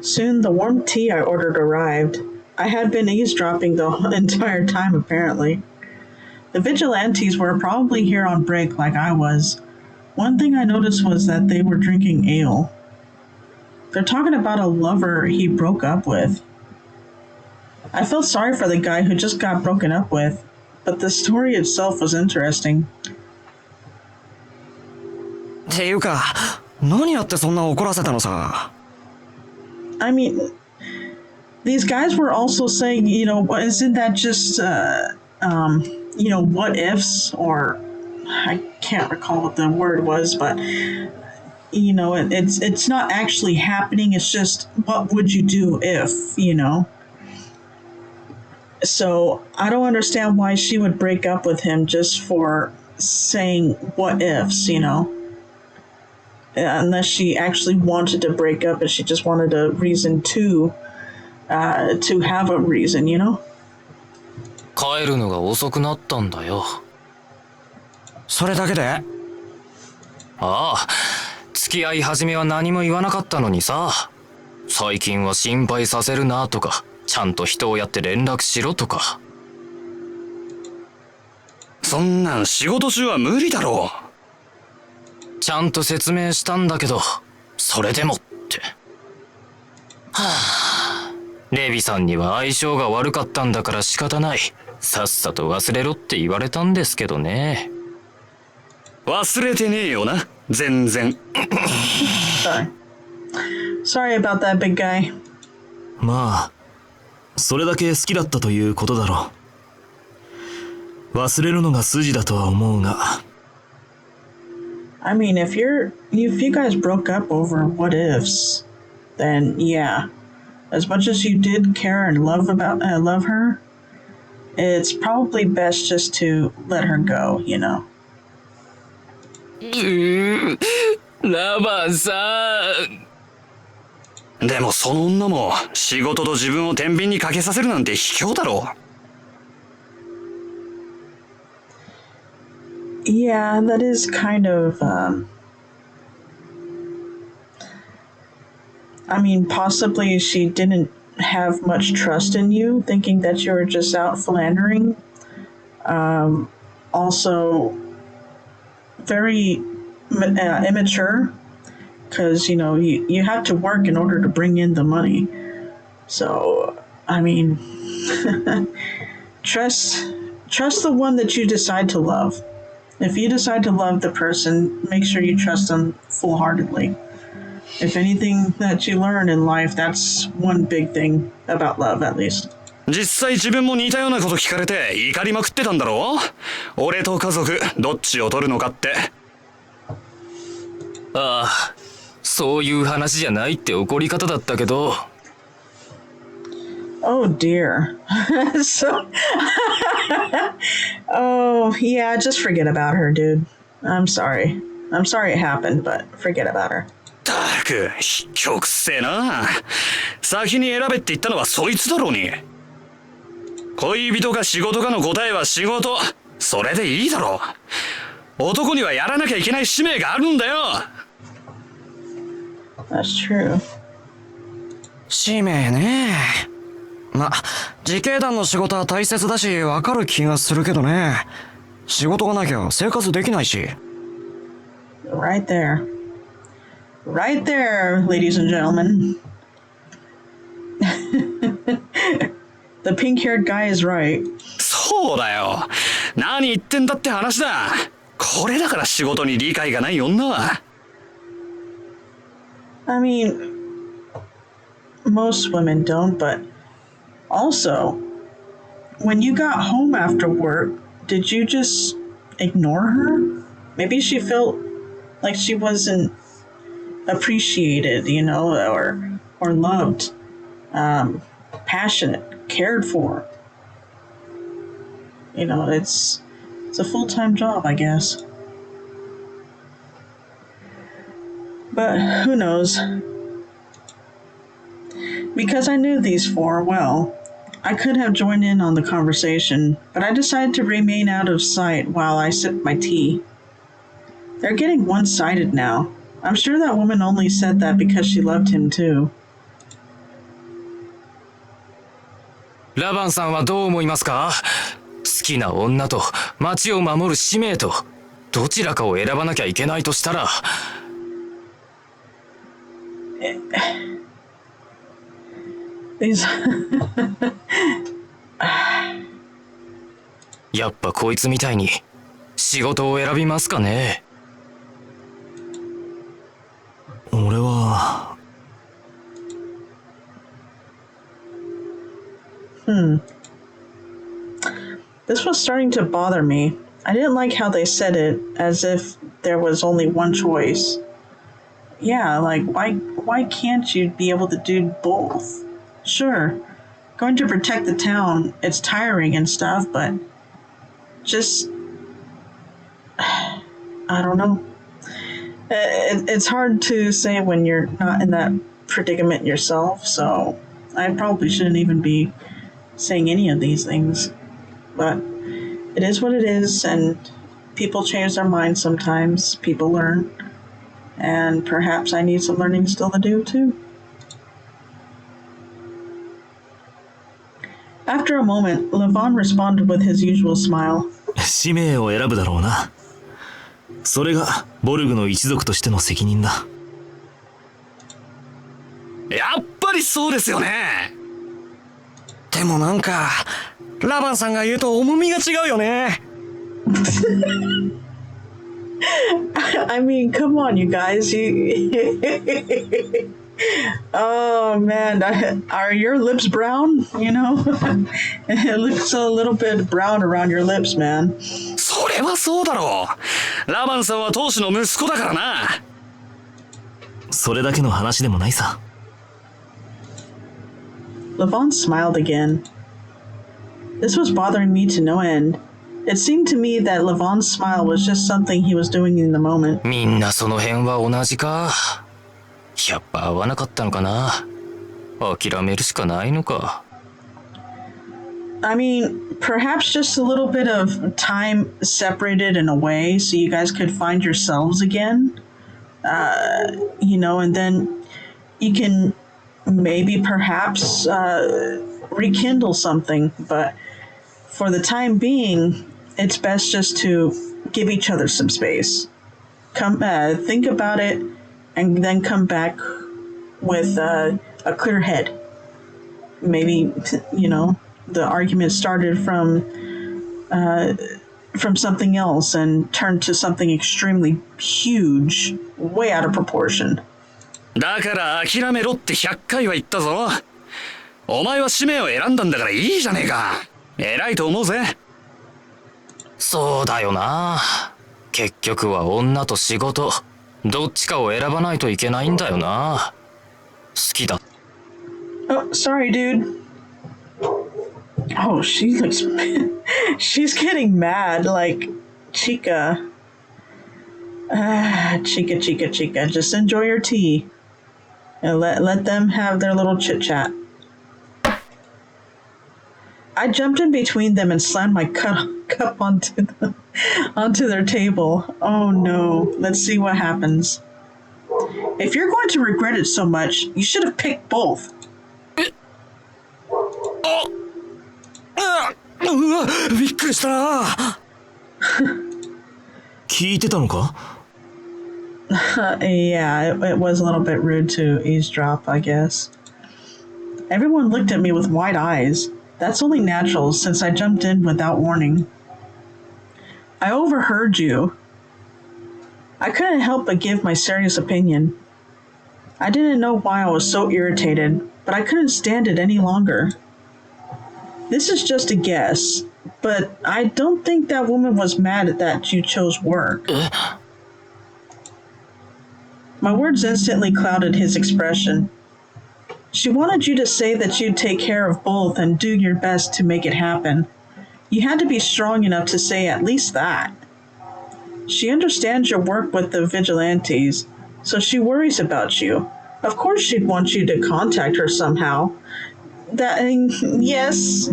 Speaker 1: Soon the warm tea I ordered arrived. I had been eavesdropping the entire time, apparently. The vigilantes were probably here on break like I was. One thing I noticed was that they were drinking ale. They're talking about a lover he broke up with. I felt sorry for the guy who just got broken up with, but the story itself was interesting.
Speaker 8: っていうか、何やってそんな怒らせたのさ。
Speaker 1: I mean, these guys were also saying, you know, isn't that just, you know, what ifs, or I can't recall what the word was, but you know, it's not actually happening. It's just, what would you do if, you know? So I don't understand why she would break up with him just for saying what ifs, you know? Unless she actually wanted to break up and she just wanted a reason to have a reason, you know?
Speaker 7: 帰るのが遅くなったんだよ。
Speaker 8: それだけで？
Speaker 7: ああ、付き合い始めは何も言わなかったのにさ。最近は心配させるなとか、ちゃんと人をやって連絡しろとか。
Speaker 8: そんなん仕事中は無理だろう。
Speaker 7: ちゃんと説明したんだけど、それでもって。はあ、レビさんには相性が悪かったんだから仕方ない。さっさと忘れろって言われたんですけどね。
Speaker 8: 忘れてねえよな、全然。
Speaker 1: Sorry about that, big guy.
Speaker 3: まあ、それだけ好きだったということだろう。忘れるのが筋だとは思うが。
Speaker 1: I mean, if you guys broke up over what ifs, then yeah, as much as you did care and love her, it's probably best just to let her go, you know.
Speaker 7: ラバンさ
Speaker 8: ん。でもその女も仕事と自分を天秤にかけさせるなんて卑怯だろう。
Speaker 1: Yeah, that is kind of I mean, possibly she didn't have much trust in you, thinking that you were just out philandering. Also, very immature, because you have to work in order to bring in the money. So, I mean, trust the one that you decide to love. If you decide to love the person, make sure you trust them full-heartedly. If anything that you learn in life, that's one big thing about love, at least.
Speaker 9: 実際自分も似たようなこと聞かれて怒りまくってたんだろう？俺と家族どっちを取るのかって。
Speaker 7: ああ、そういう話じゃないって怒り方だったけど。
Speaker 1: Oh dear. So, oh yeah, just forget about her, dude. I'm sorry. I'm sorry it happened, but forget about her.
Speaker 9: たく、ひっきょくせえな。先に選べって言ったのはそいつだろうに。恋人か仕事かの答えは仕事。それでいいだろう。男にはやらなきゃいけない使命があるんだよ。
Speaker 1: That's true.
Speaker 8: 使命ね。ま、自警団の仕事は大切だし、わかる気がするけどね。仕事がなきゃ生活できないし。
Speaker 1: Right there. Right there, ladies and gentlemen. The pink-haired guy is right.
Speaker 9: そうだよ。何言ってんだって話だ。これだから仕事に理解がない女は。
Speaker 1: I mean, most women don't, but also, when you got home after work, did you just ignore her? Maybe she felt like she wasn't appreciated, or loved, passionate, cared for. It's a full-time job, I guess. But who knows? Because I knew these four well, I could have joined in on the conversation, but I decided to remain out of sight while I sipped my tea. They're getting one-sided now. I'm sure that woman only said that because she loved him too.
Speaker 7: ラバンさんはどう思いますか？好きな女と町を守る使命とどちらかを選ばなきゃいけないとしたら。やっぱこいつみたいに仕事を選びますかね。
Speaker 3: 俺は。
Speaker 1: This was starting to bother me. I didn't like how they said it, as if there was only one choice. Yeah, like, why can't you be able to do both? Sure, going to protect the town, it's tiring and stuff, but just... I don't know. It's hard to say when you're not in that predicament yourself, so I probably shouldn't even be saying any of these things. But it is what it is, and people change their minds sometimes. People learn. And perhaps I need some learning still to do, too. After a moment, Levi responded with his usual smile.
Speaker 3: 使命を選ぶだろうな。それがボルグの一族としての責任だ。
Speaker 9: やっぱりそうですよね。
Speaker 8: でもなんか、ラバンさんが言うと重みが違うよね。
Speaker 1: I mean, come on, you guys. Oh man, are your lips brown? It looks a little bit brown around your lips, man.
Speaker 9: それはそうだろう。ラバンさんは当主の息子だからな。
Speaker 3: それだけの話でもないさ。
Speaker 1: Levon smiled again. This was bothering me to no end. It seemed to me that Levon's smile was just something he was doing in the moment.
Speaker 7: みんなその辺は同じか。やっぱ合わなかったのかな。諦めるしかないのか。
Speaker 1: I mean, perhaps just a little bit of time separated in a way so you guys could find yourselves again. And then you can maybe perhaps rekindle something, but for the time being, it's best just to give each other some space. Think about it, and then come back with a clear head. Maybe, the argument started from something else and turned to something extremely huge, way out of proportion.
Speaker 9: だから諦めろって100回は言ったぞ。お前は使命を選んだんだからいいじゃねえか。偉いと思うぜ。
Speaker 7: そうだよな。結局は女と仕事、どっちかを選ばないといけないんだよな。好きだ。
Speaker 1: Oh, sorry, dude. Oh, she looks... She's getting mad, like, Chica. Chica. Just enjoy your tea. And let them have their little chit-chat. I jumped in between them and slammed my cup onto their table. Oh no, let's see what happens. If you're going to regret it so much, you should have picked both.
Speaker 3: うわ、びっくりしたな。聞いてたのか？
Speaker 1: Yeah, it was a little bit rude to eavesdrop, I guess. Everyone looked at me with wide eyes. That's only natural since I jumped in without warning. I overheard you. I couldn't help but give my serious opinion. I didn't know why I was so irritated, but I couldn't stand it any longer. This is just a guess, but I don't think that woman was mad that you chose work. My words instantly clouded his expression. She wanted you to say that you'd take care of both and do your best to make it happen. You had to be strong enough to say at least that. She understands your work with the vigilantes, so she worries about you. Of course she'd want you to contact her somehow. Yes,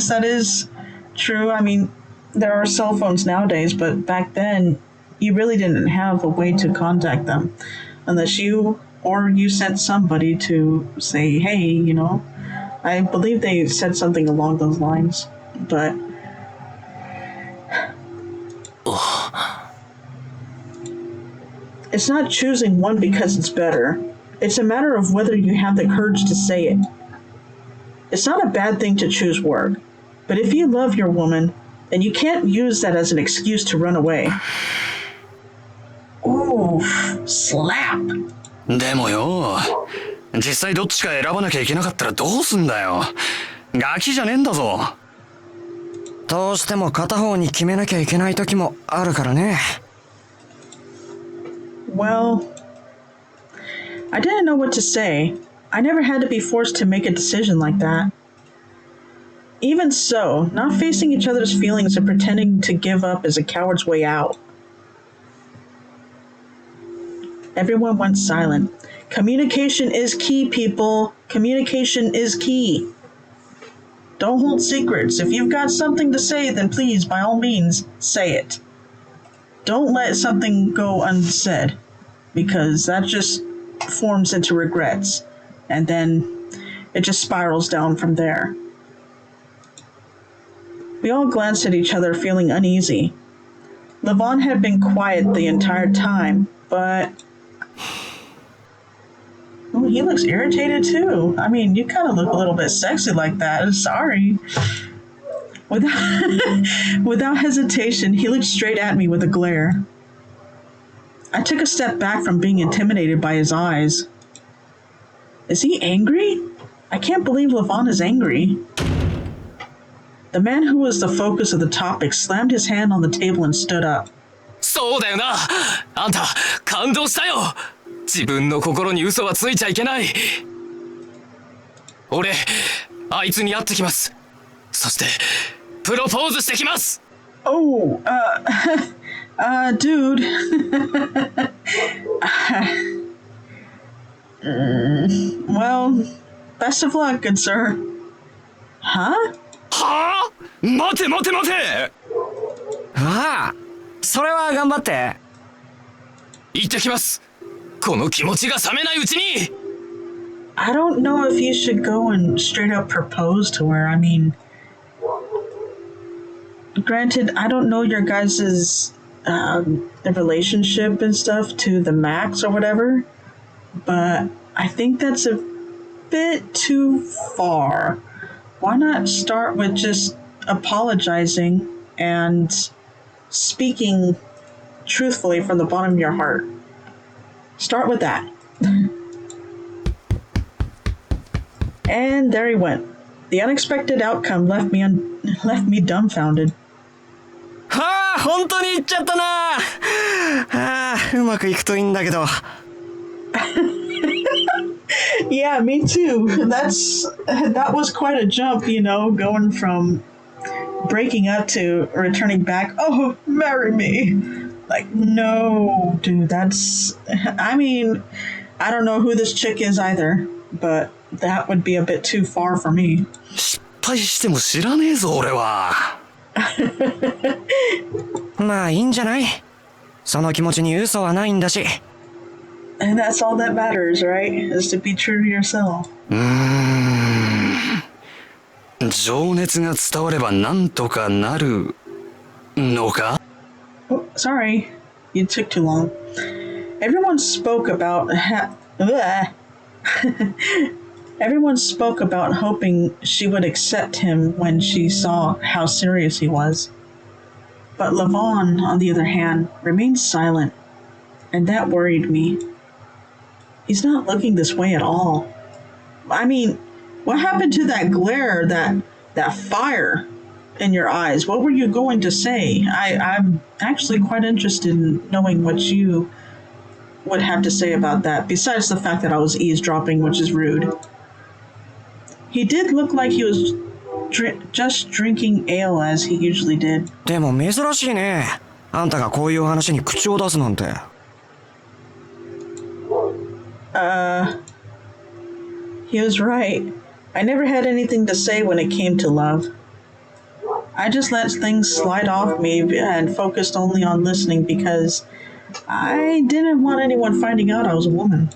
Speaker 1: that is true. I mean, there are cell phones nowadays, but back then, you really didn't have a way to contact them. Unless you sent somebody to say, hey, I believe they said something along those lines. But... It's not choosing one because it's better. It's a matter of whether you have the courage to say it. It's not a bad thing to choose work, but if you love your woman, then you can't use that as an excuse to run away. Oof, slap.
Speaker 9: でもよ、実際どっちか選ばなきゃいけなかったらどうすんだよ。ガキじゃねえんだぞ。
Speaker 8: どうしても片方に決めなきゃいけない時もあるからね。
Speaker 1: Well, I didn't know what to say. I never had to be forced to make a decision like that. Even so, not facing each other's feelings and pretending to give up is a coward's way out. Everyone went silent. Communication is key, people. Communication is key. Don't hold secrets. If you've got something to say, then please, by all means, say it. Don't let something go unsaid, because that just forms into regrets. And then it just spirals down from there. We all glanced at each other, feeling uneasy. Levon had been quiet the entire time, but... Oh, he looks irritated too. I mean, you kind of look a little bit sexy like that. Sorry. Without hesitation, he looked straight at me with a glare. I took a step back from being intimidated by his eyes. Is he angry? I can't believe Levon is angry. The man who was the focus of the topic slammed his hand on the table and stood up.
Speaker 7: そうだよな。あんた、感動したよ。自分の心に嘘はついちゃいけない。俺、あいつに会ってきます。そして、プロポーズしてきます。
Speaker 1: Oh, dude. Well, best of luck, good sir. Huh?
Speaker 9: はあ？待て待て待て！
Speaker 8: ああ、それは頑張って。
Speaker 7: 行ってきます。この気持ちが冷めないうちに。
Speaker 1: I don't know if you should go and straight up propose to her. I mean, granted, I don't know your guys' relationship and stuff to the max or whatever, but I think that's a bit too far. Why not start with just apologizing and speaking truthfully from the bottom of your heart? Start with that. And there he went. The unexpected outcome left me dumbfounded.
Speaker 8: はあ、本当に言っちゃったな。ああ、うまくいくといいんだけど。
Speaker 1: Yeah, me too. That was quite a jump, you know, going from breaking up to returning back. Oh, marry me. Like, no, dude, I mean, I don't know who this chick is either, but that would be a bit too far for me.
Speaker 9: 失敗しても知らねえぞ俺は。
Speaker 8: まあいいんじゃない？その気持ちに嘘はないんだし。
Speaker 1: And that's all that matters, right? Is to be true to yourself.
Speaker 9: 情熱が伝わればなんとかなるのか?
Speaker 1: Oh, sorry, you took too long. Everyone spoke about Everyone spoke about hoping she would accept him when she saw how serious he was. But Levon, on the other hand, remained silent, and that worried me. He's not looking this way at all. I mean, what happened to that glare, that fire in your eyes? What were you going to say? I'm actually quite interested in knowing what you would have to say about that, besides the fact that I was eavesdropping, which is rude. He did look like he was just drinking ale as he usually did.
Speaker 8: でも珍しいね。あんたがこういう話に口を出すなんて。
Speaker 1: He was right. I never had anything to say when it came to love. I just let things slide off me and focused only on listening because I didn't want anyone finding out I was a woman.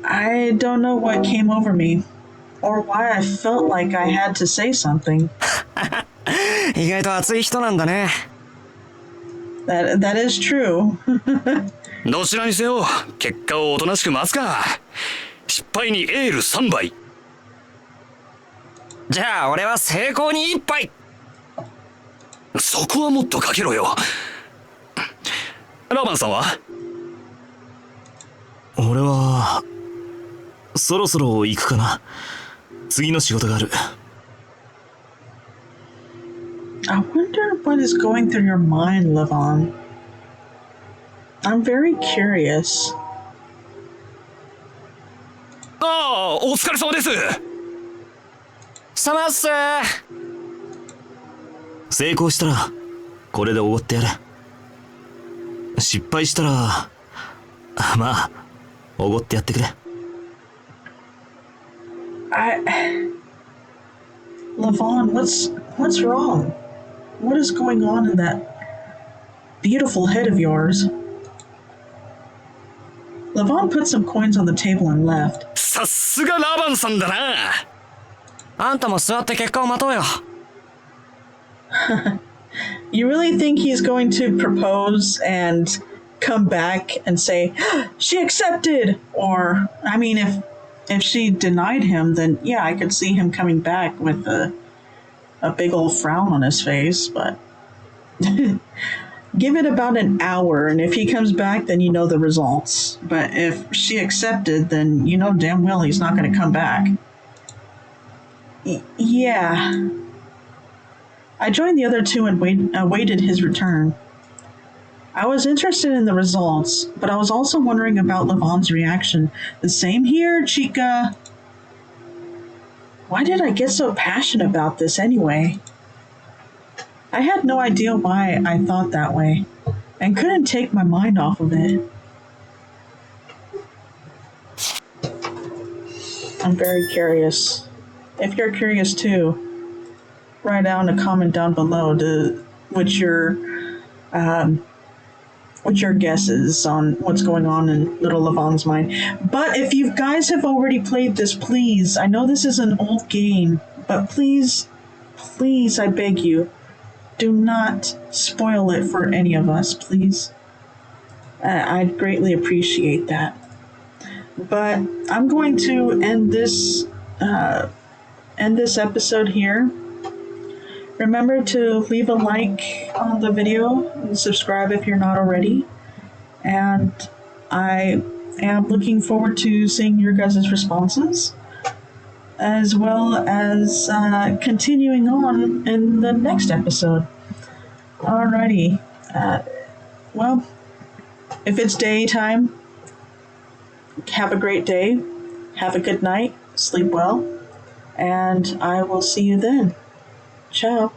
Speaker 1: I don't know what came over me, or why I felt like I had to say something.
Speaker 8: 意外と熱い人なんだね。
Speaker 1: That is true.
Speaker 9: どちらにせよ結果をおとなしく待つか。失敗にエール3杯。
Speaker 8: じゃあ俺は成功に1杯。
Speaker 9: そこはもっとかけろよ。ラバンさんは？
Speaker 3: 俺はそろそろ行くかな。次の仕事がある。
Speaker 1: I wonder what is going through your mind, Levon. I'm very curious.
Speaker 9: ああ、お疲れ様です。
Speaker 8: さまっす。
Speaker 3: 成功したらこれでおごってやる。失敗したらまあおごってやってくれ。
Speaker 1: Levon, what's wrong? What is going on in that beautiful head of yours? Levon put some coins on the table and left.
Speaker 9: さすがラバンさんだな。
Speaker 8: あんたも座って結果を待とうよ。
Speaker 1: You really think he's going to propose and come back and say, she accepted? Or, I mean, if she denied him, then yeah, I could see him coming back with a big old frown on his face, but give it about an hour, and if he comes back, then you know the results. But if she accepted, then you know damn well he's not going to come back. Yeah. I joined the other two and awaited his return. I was interested in the results, but I was also wondering about Levon's reaction. The same here, chica. Why did I get so passionate about this anyway? I had no idea why I thought that way, and couldn't take my mind off of it. I'm very curious. If you're curious too, write down a comment down below what your your guesses on what's going on in little Levon's mind. But if you guys have already played this, please, I know this is an old game, but please, I beg you, do not spoil it for any of us, please. I'd greatly appreciate that. But I'm going to end this episode here. Remember to leave a like on the video and subscribe if you're not already. And I am looking forward to seeing your guys' responses, as well as continuing on in the next episode. Alrighty. Well, if it's daytime, have a great day, have a good night, sleep well, and I will see you then. Ciao.